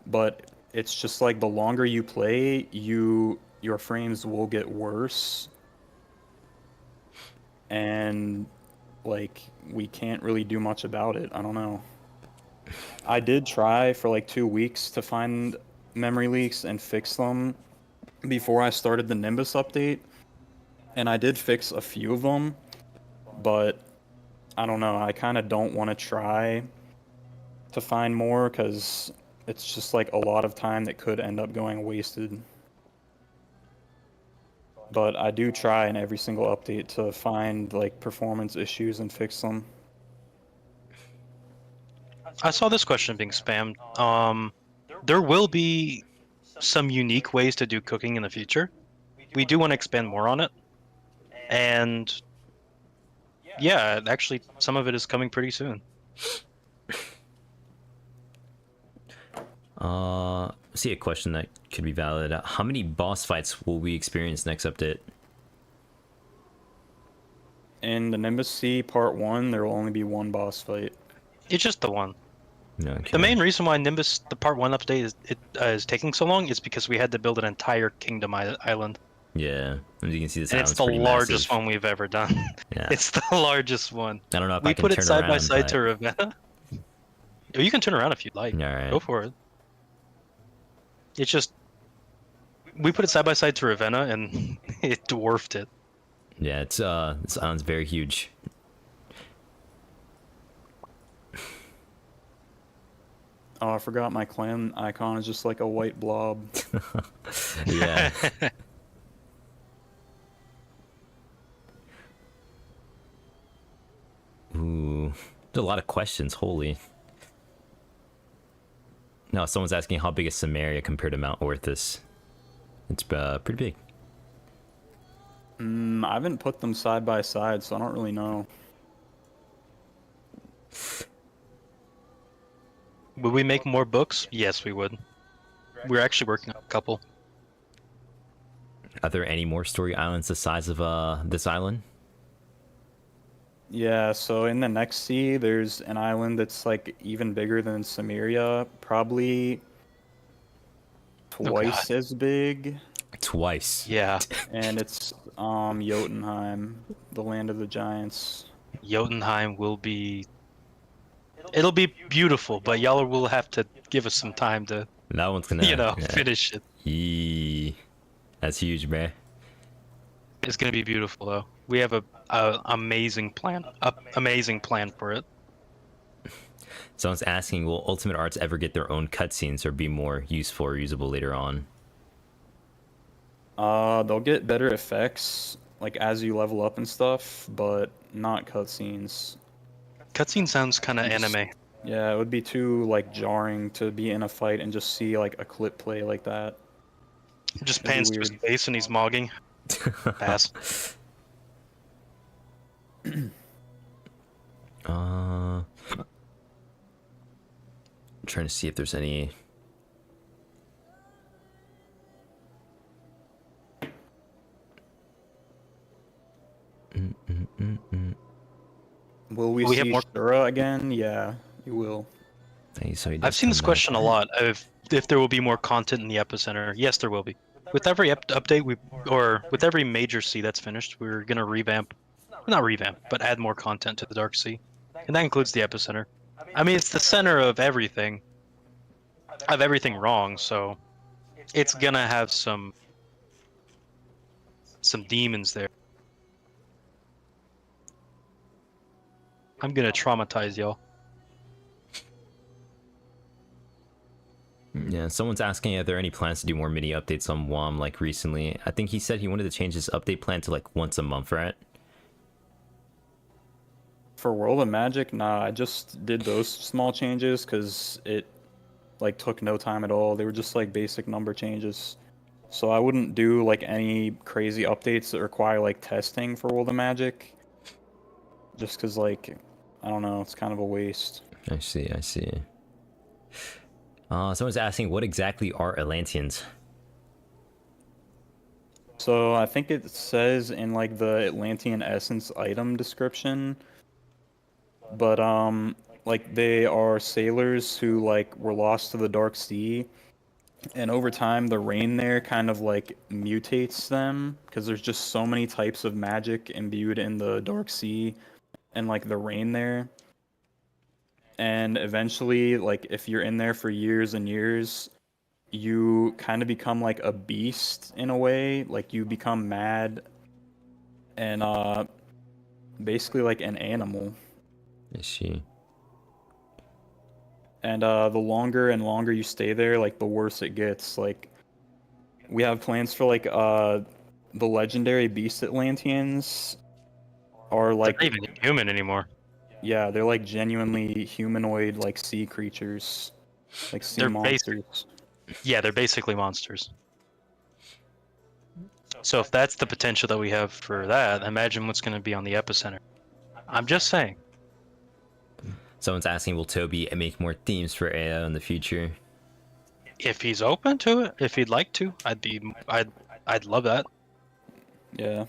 But it's just like the longer you play, your frames will get worse. And like we can't really do much about it. I don't know. I did try for like 2 weeks to find memory leaks and fix them before I started the Nimbus update, and I did fix a few of them, but I don't know, I kind of don't want to try to find more because it's just like a lot of time that could end up going wasted. But I do try in every single update to find like performance issues and fix them. I saw this question being spammed. There will be some unique ways to do cooking in the future. We do want to expand more on it. And yeah, actually, some of it is coming pretty soon. See a question that could be valid. How many boss fights will we experience next update? In the Nimbus C Part 1, there will only be one boss fight. It's just the one. Okay. The main reason why Nimbus, the Part 1 update, is taking so long is because we had to build an entire kingdom island. Yeah, as you can see, this and island's it's the pretty largest massive. one we've ever done. Yeah. It's the largest one. I don't know if We I can put it turn side around, by side but... to Ravenna. Oh, you can turn around if you'd like. All right. Go for it. It's just we put it side by side to Ravenna, and it dwarfed it. Yeah, it's this island's very huge. Oh, I forgot my clan icon is just like a white blob. Yeah. Ooh, there's a lot of questions. Holy. No, someone's asking how big is Samaria compared to Mount Orthus. It's pretty big. I haven't put them side by side, so I don't really know. Would we make more books? Yes, we would. We're actually working on a couple. Are there any more story islands the size of this island? Yeah, so in the next sea, there's an island that's like even bigger than Samaria, probably Oh God. twice as big, Twice. Yeah. and it's Jotunheim, the land of the giants. Jotunheim will be. It'll be beautiful, but y'all will have to give us some time to, That one's gonna. Yeah. finish it. Yee. That's huge, bruh. It's gonna be beautiful though. We have a amazing plan for it. Someone's asking, will Ultimate Arts ever get their own cutscenes or be more useful or usable later on? They'll get better effects like as you level up and stuff, but not cutscenes. Cutscene sounds kind of Just- anime. Yeah, it would be too like jarring to be in a fight and just see like a clip play like that. Just It'd be pans to his weird. face and he's mogging. Pass. I'm trying to see if there's any. Will we We have see more- Shura again? Yeah, you will. I've seen this question a lot. If there will be more content in the epicenter, yes, there will be. With every update, with every major sea that's finished, we're gonna not revamp, but add more content to the Dark Sea, and that includes the epicenter. I mean, it's the center of everything wrong, so it's gonna have some demons there. I'm gonna traumatize y'all. Yeah, someone's asking if there are any plans to do more mini updates on WOM like recently. I think he said he wanted to change his update plan to like once a month, right? For World of Magic, nah, I just did those small changes because it like took no time at all. They were just like basic number changes. So I wouldn't do like any crazy updates that require like testing for World of Magic. Just because like, I don't know, it's kind of a waste. I see. Someone's asking, what exactly are Atlanteans? So I think it says in like the Atlantean Essence item description, but like they are sailors who like were lost to the Dark Sea, and over time the rain there kind of like mutates them because there's just so many types of magic imbued in the Dark Sea and like the rain there. And eventually, like if you're in there for years and years, you kind of become like a beast in a way. Like you become mad and basically like an animal. I see. And the longer and longer you stay there, like the worse it gets. Like we have plans for like the legendary beast Atlanteans are like They're not even human anymore. yeah, they're like genuinely humanoid like sea creatures. Like sea They're monsters. Yeah, they're basically monsters. So if that's the potential that we have for that, imagine what's going to be on the epicenter. I'm just saying. Someone's asking, will Toby make more themes for AO in the future? If he's open to it, if he'd like to, I'd love that. Yeah.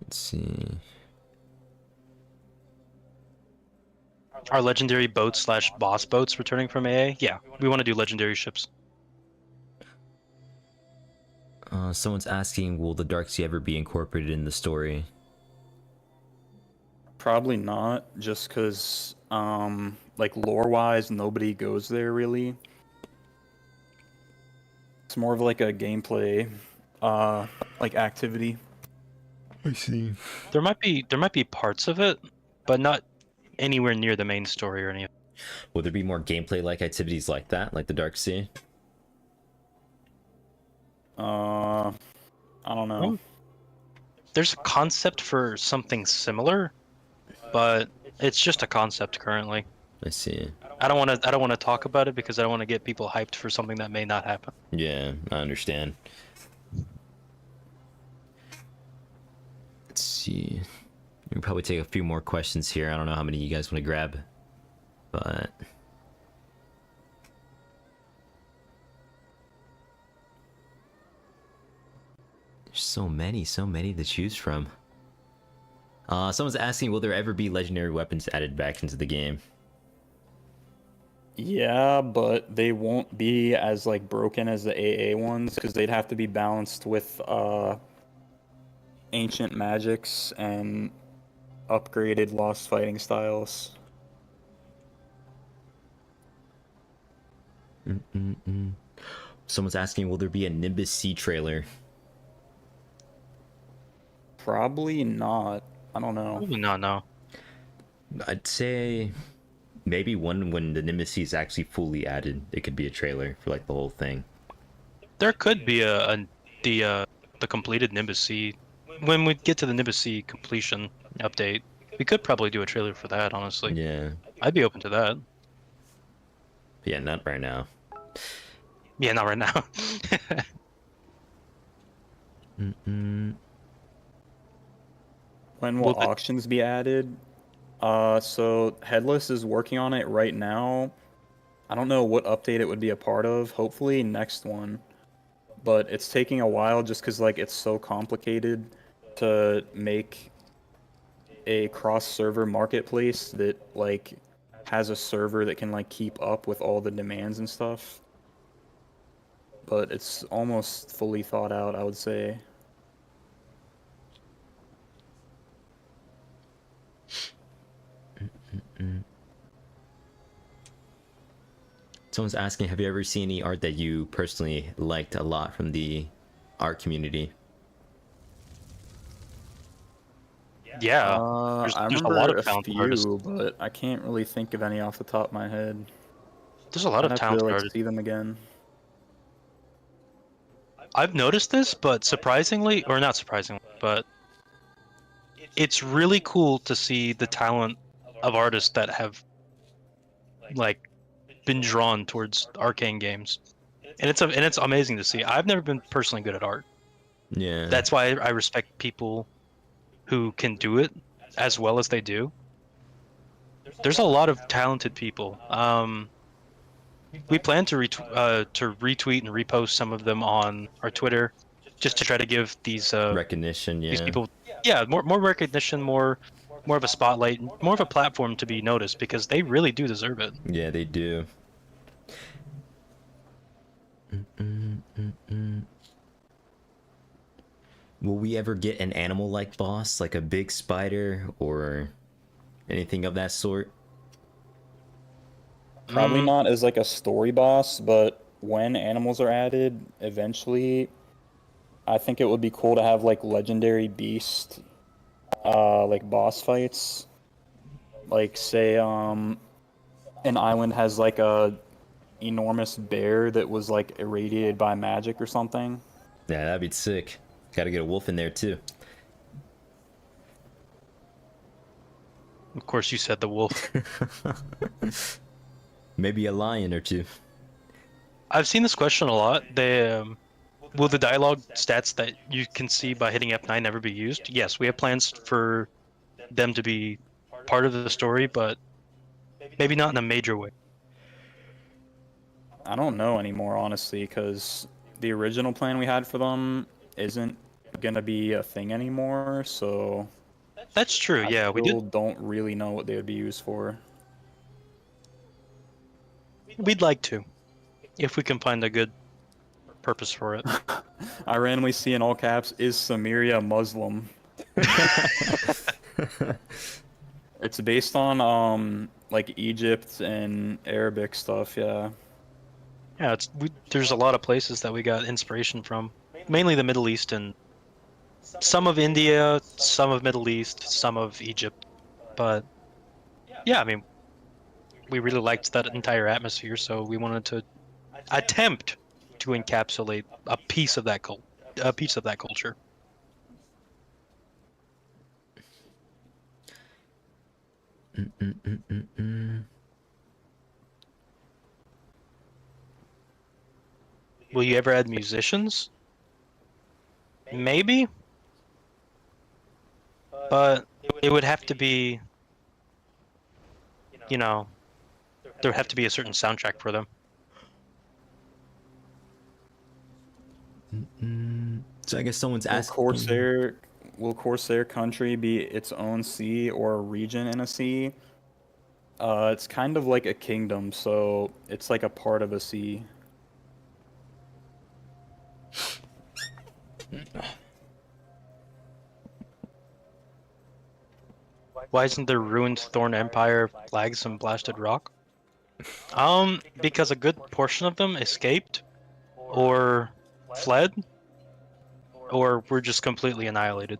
Let's see. Are legendary boats / boss boats returning from AA? Yeah, we want to do legendary ships. Someone's asking, will the Dark Sea ever be incorporated in the story? Probably not, just because, like, lore-wise, nobody goes there, really. It's more of, like, a gameplay, like, activity. I see. There might be parts of it, but not anywhere near the main story or anything. Will there be more gameplay-like activities like that, like the Dark Sea? I don't know. There's a concept for something similar, but it's just a concept currently. I see. I don't want to talk about it because I don't want to get people hyped for something that may not happen. Yeah, I understand. Let's see. We can probably take a few more questions here. I don't know how many you guys want to grab, but So many to choose from. Someone's asking, will there ever be legendary weapons added back into the game? Yeah, but they won't be as like broken as the AA ones because they'd have to be balanced with ancient magics and upgraded lost fighting styles. Someone's asking, will there be a Nimbus C trailer? Probably not. I don't know. Probably not. No. I'd say maybe one when the Nimbus C is actually fully added. It could be a trailer for like the whole thing. There could be the completed Nimbus C. When we get to the Nimbus C completion update, we could probably do a trailer for that. Honestly, Yeah. I'd be open to that. Yeah, not right now. Yeah, not right now. When will auctions be added? So Headless is working on it right now. I don't know what update it would be a part of. Hopefully next one. But it's taking a while just because like it's so complicated to make a cross-server marketplace that like has a server that can like keep up with all the demands and stuff. But it's almost fully thought out, I would say. Someone's asking, have you ever seen any art that you personally liked a lot from the art community? Yeah, I there's a remember lot of a talented artists. few, but I can't really think of any off the top of my head. There's a lot I'd of have to talented like artists. see them again. I've noticed this, but surprisingly, or not surprisingly, but it's really cool to see the talent of artists that have like been drawn towards Arcane games, and it's amazing to see. I've never been personally good at art. Yeah. That's why I respect people who can do it as well as they do. There's a lot of talented people. We plan to retweet and repost some of them on our Twitter, just to try to give these Recognition, yeah. these people, yeah, more recognition, more of a spotlight, more of a platform to be noticed because they really do deserve it. Yeah, they do. Will we ever get an animal-like boss, like a big spider or anything of that sort? Probably not as like a story boss, but when animals are added, eventually, I think it would be cool to have like legendary beast, like boss fights. Like say, an island has like a enormous bear that was like irradiated by magic or something. Yeah, that'd be sick. Gotta get a wolf in there too. Of course, you said the wolf. Maybe a lion or two. I've seen this question a lot. They will the dialogue stats that you can see by hitting F9 never be used? Yes, we have plans for them to be part of the story, but maybe not in a major way. I don't know anymore, honestly, because the original plan we had for them isn't gonna be a thing anymore. So That's true. Yeah, we still did. don't really know what they would be used for. We'd like to, if we can find a good purpose for it. I randomly see in all caps, is Samaria Muslim? It's based on like Egypt and Arabic stuff, yeah. Yeah, there's a lot of places that we got inspiration from, mainly the Middle East and some of India, some of Middle East, some of Egypt. But yeah, I mean, we really liked that entire atmosphere, so we wanted to attempt to encapsulate a piece of that culture. Will you ever add musicians? Maybe, but it would have to be, you know, there would have to be a certain soundtrack for them. So I guess someone's asking. Will Corsair country be its own sea or a region in a sea? It's kind of like a kingdom, so it's like a part of a sea. Why isn't there ruined Thorn Empire flags and blasted rock? Because a good portion of them escaped, or fled, or were just completely annihilated.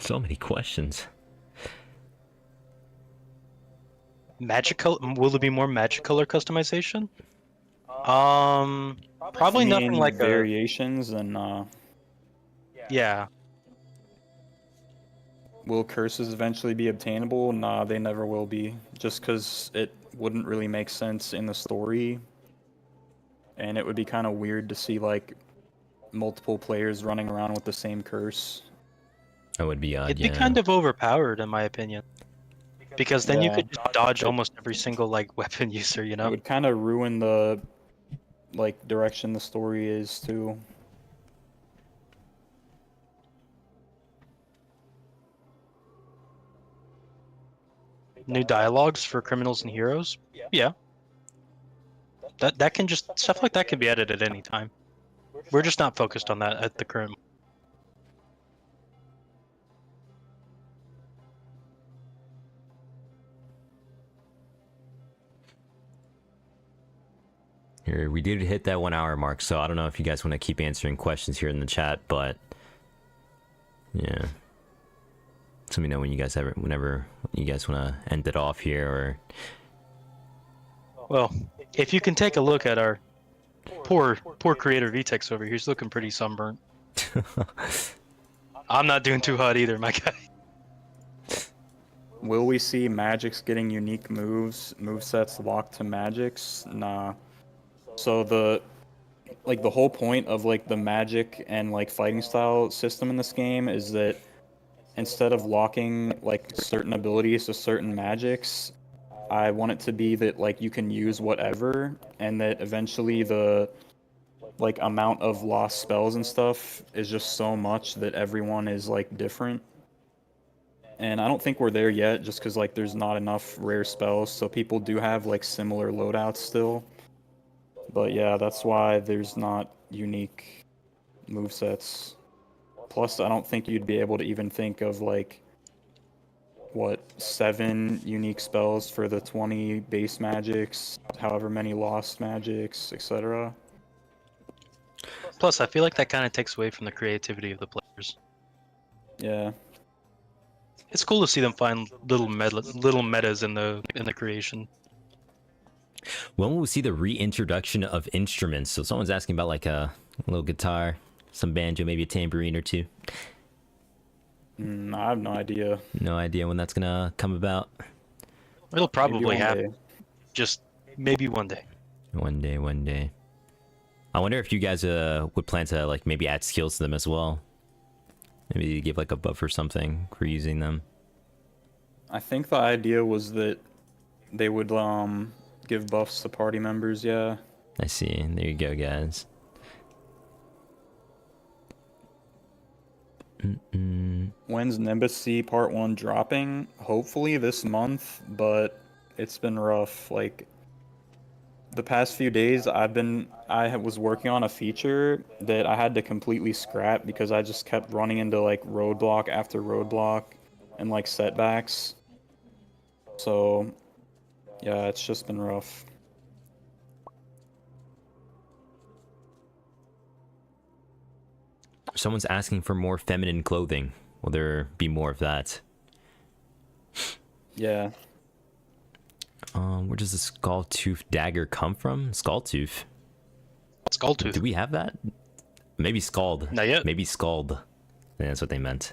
So many questions. Magical? Will there be more Magicolor customization? Probably I nothing mean, like variations and yeah. will curses eventually be obtainable? Nah, they never will be. Just because it wouldn't really make sense in the story. And it would be kind of weird to see, like, multiple players running around with the same curse. That would be odd, It'd yeah. be kind of overpowered, in my opinion. Because then you Yeah. could just dodge almost every single, like, weapon user, you It know? would kind of ruin the, like, direction the story is, too. New dialogues for criminals and heroes? Yeah. That can just... Stuff like that can be added at any time. We're just not focused on that at the current... Here, we did hit that 1 hour mark, so I don't know if you guys want to keep answering questions here in the chat, but yeah. Let me know when you guys whenever you guys want to end it off here, or Well, if you can take a look at our poor creator VTEX over here, he's looking pretty sunburnt. I'm not doing too hot either, my guy. Will we see magics getting unique movesets locked to magics? Nah. So the whole point of like the magic and like fighting style system in this game is that instead of locking like certain abilities to certain magics, I want it to be that like you can use whatever, and that eventually the like amount of lost spells and stuff is just so much that everyone is like different. And I don't think we're there yet, just because like there's not enough rare spells, so people do have like similar loadouts still. But yeah, that's why there's not unique movesets. Plus, I don't think you'd be able to even think of like, what, 7 unique spells for the 20 base magics, however many lost magics, etc. Plus, I feel like that kind of takes away from the creativity of the players. Yeah. It's cool to see them find little metas in the creation. when will we see the reintroduction of instruments? So someone's asking about like a little guitar, some banjo, maybe a tambourine or two. I have no idea. No idea when that's gonna come about. It'll probably Maybe one happen. day. Just maybe one day. One day. I wonder if you guys would plan to like maybe add skills to them as well. Maybe give like a buff or something for using them. I think the idea was that they would give buffs to party members, yeah. I see. There you go, guys. When's Nimbus C Part 1 dropping? Hopefully this month, but it's been rough. Like, the past few days, I was working on a feature that I had to completely scrap because I just kept running into, like, roadblock after roadblock and, like, setbacks. So, yeah, it's just been rough. Someone's asking for more feminine clothing. Will there be more of that? Yeah. Where does the skull tooth dagger come from? Skull tooth. Skulltooth. Do we have that? Maybe scald. Not yet. Maybe scald. Yeah, that's what they meant.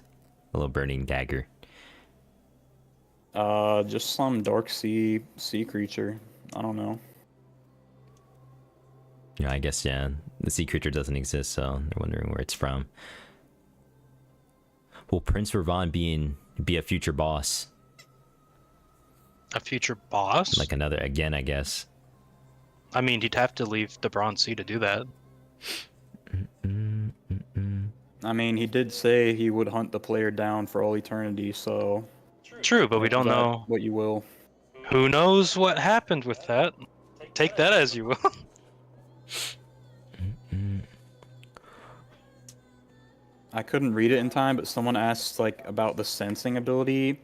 A little burning dagger. Just some dark sea creature. I don't know. Yeah, I guess, yeah. The sea creature doesn't exist, so they're wondering where it's from. Will Prince Ravan be in be a future boss. A future boss? Like another again, I guess. I mean, he'd have to leave the Bronze Sea to do that. I mean, he did say he would hunt the player down for all eternity, so... True, but we don't know. What you will. Who knows what happened with that? Take that as you will. I couldn't read it in time, but someone asked like about the sensing ability.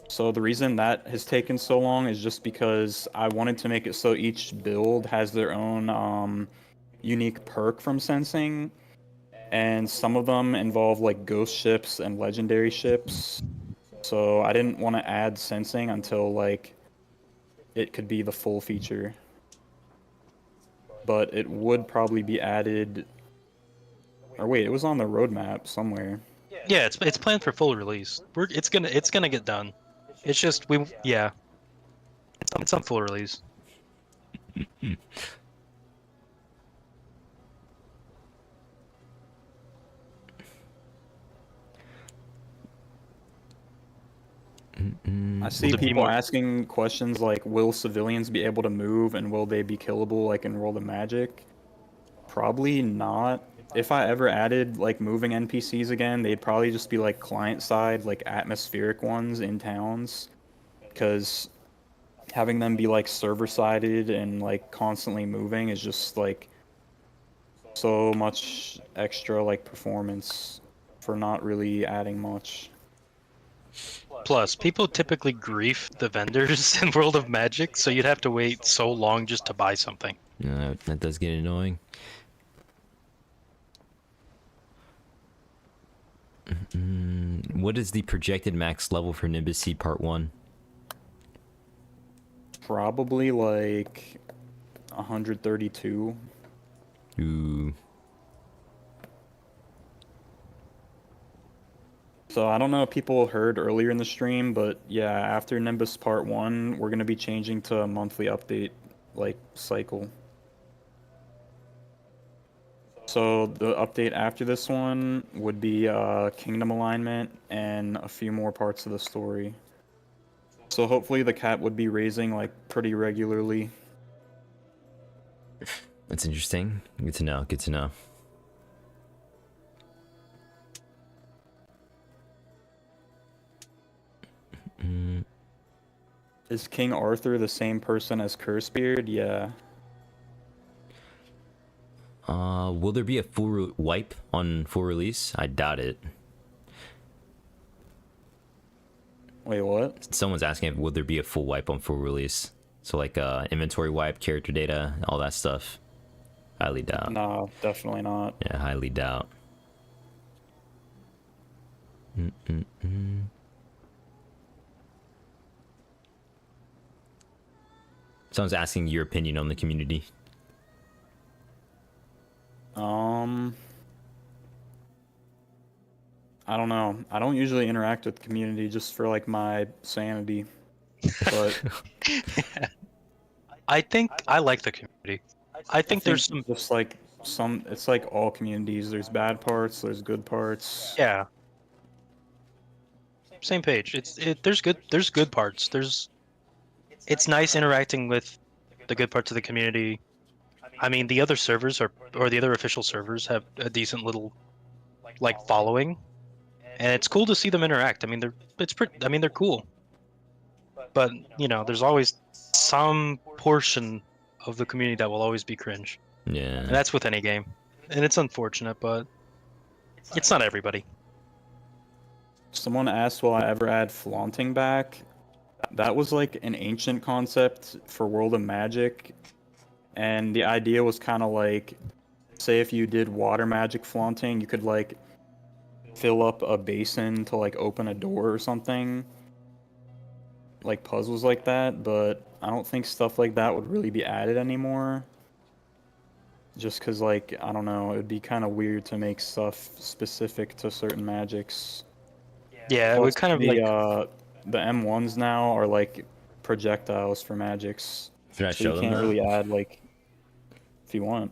So the reason that has taken so long is just because I wanted to make it so each build has their own unique perk from sensing, and some of them involve like ghost ships and legendary ships. So I didn't want to add sensing until like it could be the full feature. But it would probably be added. Or wait, it was on the roadmap somewhere. Yeah, it's planned for full release. It's gonna get done. It's just it's on full release. I see people asking questions like, will civilians be able to move and will they be killable like in World of Magic? Probably not. If I ever added like moving NPCs again, they'd probably just be like client side, like atmospheric ones in towns, because having them be like server sided and like constantly moving is just like so much extra like performance for not really adding much. Plus, people typically grief the vendors in World of Magic, so you'd have to wait so long just to buy something. Yeah, that does get annoying. What is the projected max level for Nimbus Seed Part 1? Probably like 132. Ooh. So I don't know if people heard earlier in the stream, but yeah, after Nimbus Part 1, we're going to be changing to a monthly update like cycle. So the update after this one would be Kingdom Alignment and a few more parts of the story. So hopefully the cap would be raising like pretty regularly. That's interesting. Good to know. Good to know. Is King Arthur the same person as Cursebeard? Yeah. Will there be a full wipe on full release? I doubt it. Wait, what? Someone's asking if will there be a full wipe on full release? So like inventory wipe, character data, all that stuff. Highly doubt. No, definitely not. Yeah, highly doubt. Someone's asking your opinion on the community. I don't know. I don't usually interact with the community just for like my sanity. But I think I like the community. I think there's some just like it's like all communities. There's bad parts, there's good parts. yeah. Same page. There's good parts. It's nice interacting with the good parts of the community. I mean, the other servers or the other official servers have a decent little like following, and it's cool to see them interact. I mean, they're cool. But, you know, there's always some portion of the community that will always be cringe. Yeah. And that's with any game. And it's unfortunate, but it's not everybody. Someone asked, will I ever add flaunting back? That was like an ancient concept for World of Magic. And the idea was kind of like, say if you did water magic flaunting, you could like fill up a basin to like open a door or something. Like puzzles like that, but I don't think stuff like that would really be added anymore. Just because, like, I don't know, it would be kind of weird to make stuff specific to certain magics. Yeah, it would kind of the, like... the M1s now are like projectiles for magics. Should I So show you them can't that? really add, like, if you want.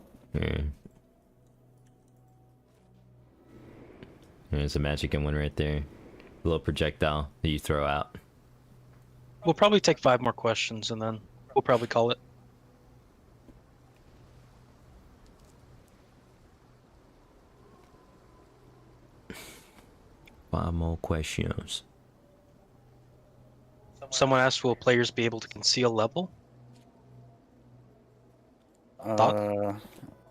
There's a magic in one right there. little projectile that you throw out. We'll probably take 5 more questions and then we'll probably call it. Five more questions. Someone asked, will players be able to conceal level? Thought?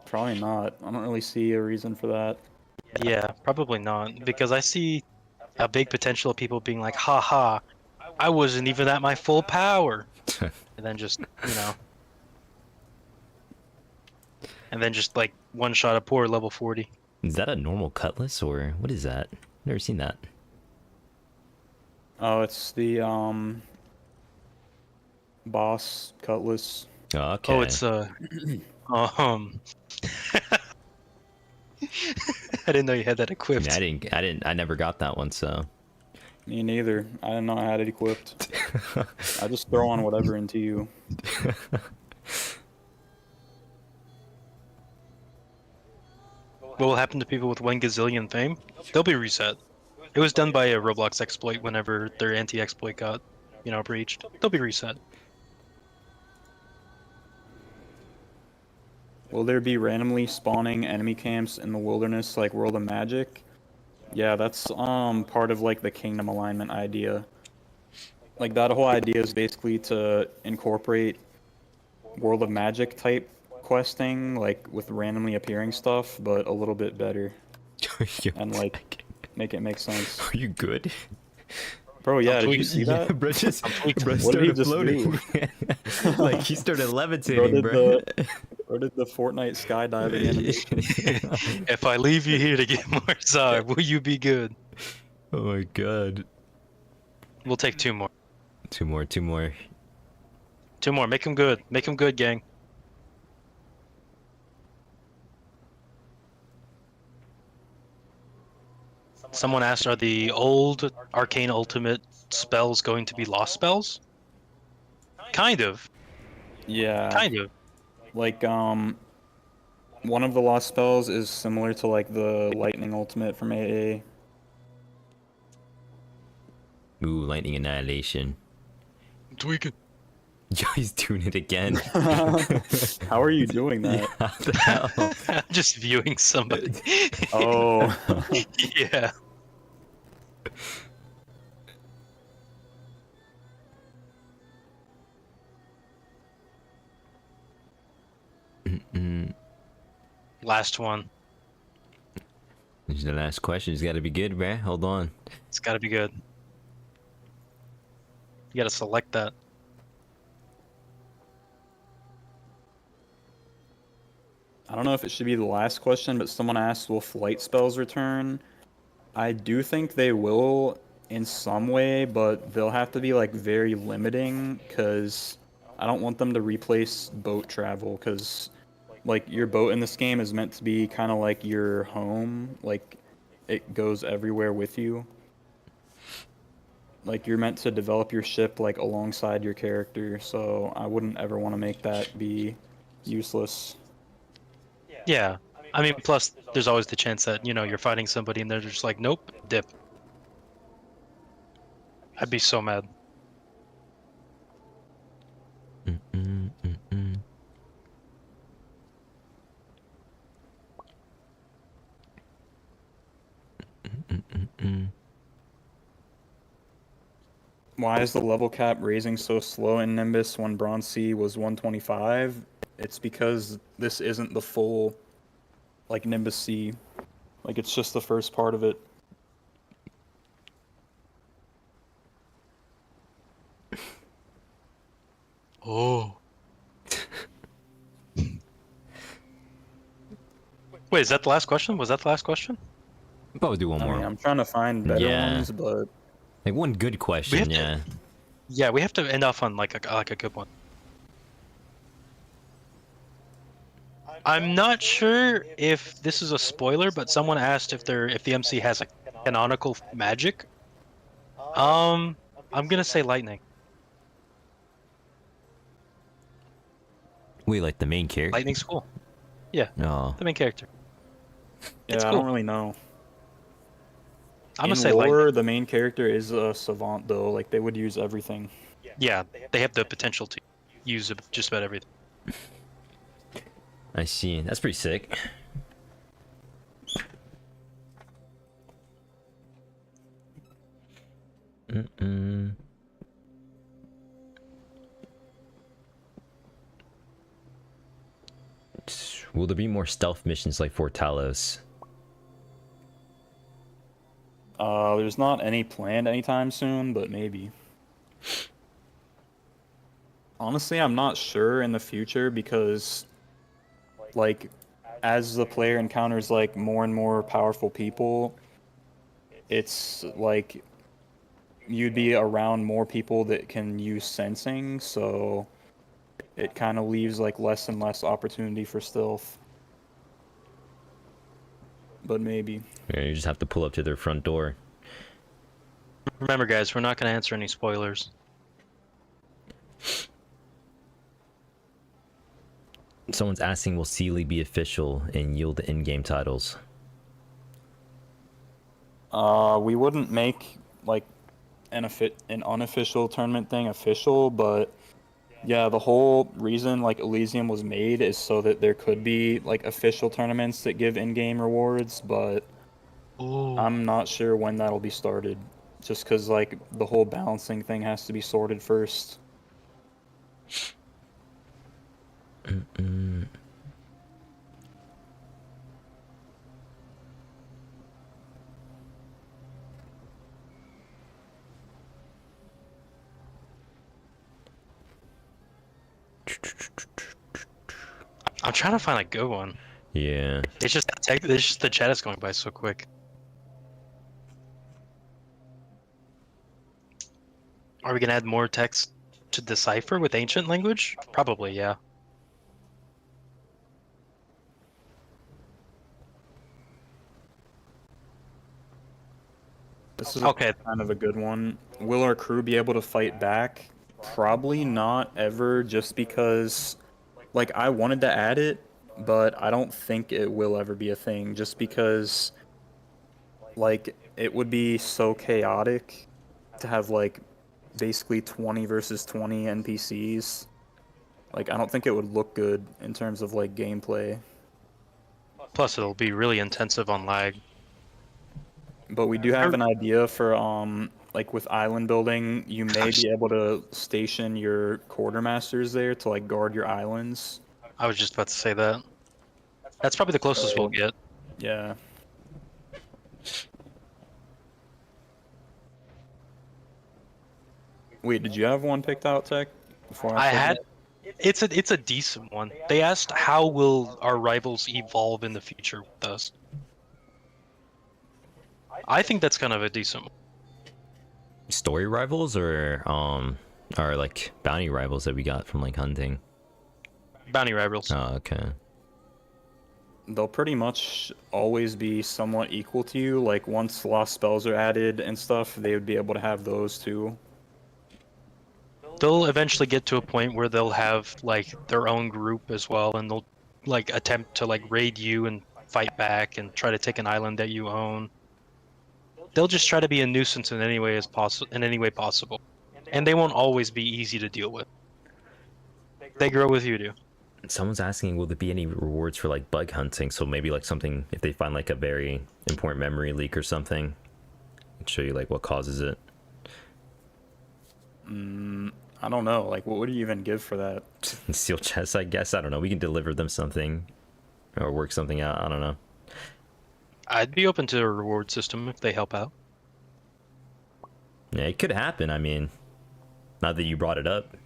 Probably not. I don't really see a reason for that. Yeah, probably not. Because I see a big potential of people being like, haha, I wasn't even at my full power. And then just, and then just like one shot a poor level 40. Is that a normal cutlass or what is that? Never seen that. Oh, it's the boss cutlass. Okay. Oh, it's um I didn't know you had that equipped. I never got that one, so. Me neither. I didn't know I had it equipped. I just throw on whatever into you. What will happen to people with 1 gazillion fame? They'll be reset. It was done by a Roblox exploit whenever their anti-exploit got, breached. They'll be reset. Will there be randomly spawning enemy camps in the wilderness like World of Magic? Yeah, that's part of like the kingdom alignment idea. Like that whole idea is basically to incorporate World of Magic type questing, like with randomly appearing stuff, but a little bit better. And like make it make sense. Are you good? Bro, yeah, did you see that? Bro, bro What did he started just floating. Like he started Bro levitating, did, bro. or did the Fortnite skydiving animation? If I leave you here to get more Zar, will you be good? Oh my god. We'll take 2 more. 2 more, 2 more. 2 more. Make them good. Make them good, gang. Someone asked, are the old Arcane Ultimate spells going to be lost spells? Kind of. Yeah. Kind of. Like, one of the lost spells is similar to like the Lightning Ultimate from AA. Ooh, lightning annihilation. I'm tweaking. Yo, he's doing it again. How are you doing that? How the hell? I'm just viewing somebody. Oh. Yeah. Last one. This is the last question. It's got to be good, man. Hold on. It's got to be good. You got to select that. I don't know if it should be the last question, but someone asked, will flight spells return? I do think they will in some way, but they'll have to be like very limiting because I don't want them to replace boat travel because like your boat in this game is meant to be kind of like your home, like it goes everywhere with you. Like you're meant to develop your ship like alongside your character, so I wouldn't ever want to make that be useless. Yeah. I mean, plus, there's always the chance that, you're fighting somebody and they're just like, nope, dip. I'd be so mad. Why is the level cap raising so slow in Nimbus when Bronze C was 125? It's because this isn't the full, like, Nimbus C. Like, it's just the first part of it. Oh. Wait, is that the last question? Was that the last question? We'll probably do one I more. mean, I'm trying to find better Yeah. ones, but Like one good question, yeah. Yeah, we have to end off on like a good one. I'm not sure if this is a spoiler, but someone asked if the MC has a canonical magic. I'm gonna say lightning. Wait, like the main character? Lightning's cool. Yeah, No. the main character. yeah, It's I cool. don't really know. I'm gonna In say lore, light. the main character is a savant, though. Like, they would use everything. Yeah, they have the potential to use just about everything. I see. That's pretty sick. Mm-mm. Will there be more stealth missions like Fort Talos? There's not any planned anytime soon, but maybe. Honestly, I'm not sure in the future because, like, as the player encounters like more and more powerful people, it's like you'd be around more people that can use sensing, so it kind of leaves like less and less opportunity for stealth. But maybe. Yeah, you just have to pull up to their front door. Remember, guys, we're not gonna answer any spoilers. Someone's asking, will Sealy be official and yield the in-game titles? We wouldn't make like an unofficial tournament thing official, but yeah, the whole reason like Elysium was made is so that there could be like official tournaments that give in-game rewards, but Ooh. I'm not sure when that'll be started. Just because like the whole balancing thing has to be sorted first. Mm-mm. I'm trying to find a good one. Yeah. It's just the chat is going by so quick. Are we gonna add more text to decipher with ancient language? Probably, yeah. This is Okay. kind of a good one. Will our crew be able to fight back? Probably not ever, just because, like, I wanted to add it, but I don't think it will ever be a thing, just because, like, it would be so chaotic to have, like, basically 20 versus 20 NPCs. Like, I don't think it would look good in terms of, like, gameplay. Plus, it'll be really intensive on lag. But we do have an idea for like with island building, you may be able to station your quartermasters there to like guard your islands. I was just about to say that. That's probably the closest we'll get. Yeah. Wait, did you have one picked out, Tech? Before I forget? had. It's a decent one. They asked how will our rivals evolve in the future with us. I think that's kind of a decent one. Story rivals or like bounty rivals that we got from like hunting? Bounty rivals. Oh, okay. They'll pretty much always be somewhat equal to you. Like once lost spells are added and stuff, they would be able to have those too. They'll eventually get to a point where they'll have like their own group as well, and they'll like attempt to like raid you and fight back and try to take an island that you own. They'll just try to be a nuisance in any way possible, and they won't always be easy to deal with. They grow with you, too. Someone's asking, will there be any rewards for like bug hunting? So maybe like something, if they find like a very important memory leak or something, it'd show you like what causes it. I don't know. Like, what would you even give for that? Steel chests, I guess. I don't know. We can deliver them something or work something out. I don't know. I'd be open to a reward system if they help out. Yeah, it could happen. I mean, not that you brought it up.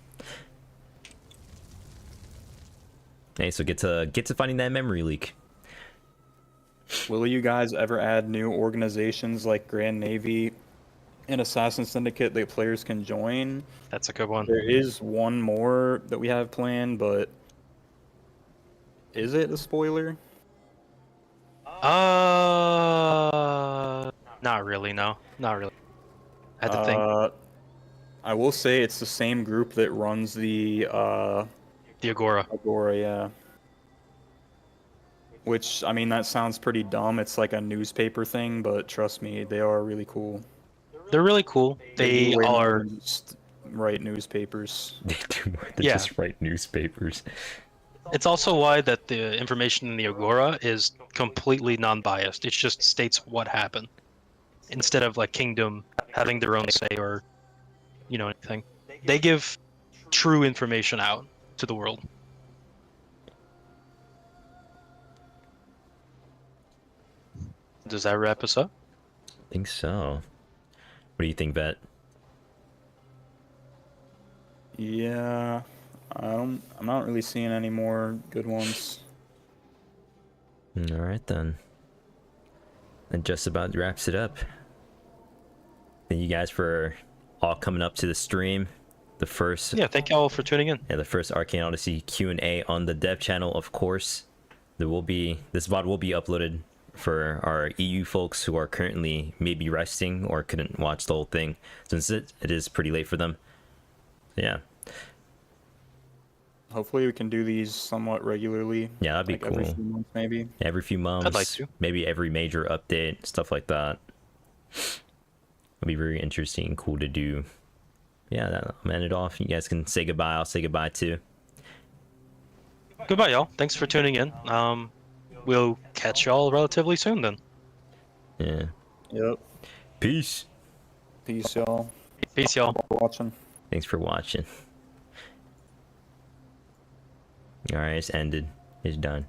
Hey, so get to finding that memory leak. Will you guys ever add new organizations like Grand Navy and Assassin Syndicate that players can join? That's a good one. There is one more that we have planned, but is it a spoiler? Not really. No, not really. I had to think. I will say it's the same group that runs the The Agora. Agora, yeah. which I mean that sounds pretty dumb. It's like a newspaper thing, but trust me, they are really cool. They're really cool. They do way more are. than just write newspapers. They do more than Yeah. just write newspapers. It's also why that the information in the Agora is completely non-biased. It just states what happened, instead of like Kingdom having their own say or, anything. They give true information out to the world. Does that wrap us up? I think so. What do you think, Vet? Yeah, I'm not really seeing any more good ones. All right then. That just about wraps it up. Thank you guys for all coming up to the stream. The first, Yeah, thank you all for tuning in. the first Arcane Odyssey Q&A on the dev channel, of course. This VOD will be uploaded for our EU folks who are currently maybe resting or couldn't watch the whole thing, since it is pretty late for them. Yeah. Hopefully we can do these somewhat regularly. Yeah, that'd be like cool. every few months, maybe. Every few months. I'd like to. Maybe every major update, stuff like that. It'll be very interesting and cool to do. Yeah, I'm end it off. You guys can say goodbye. I'll say goodbye too. Goodbye, y'all. Thanks for tuning in. We'll catch y'all relatively soon then. Yeah. Yep. Peace. Peace, y'all. Peace, y'all. For watching. Thanks for watching. Alright, it's ended. It's done.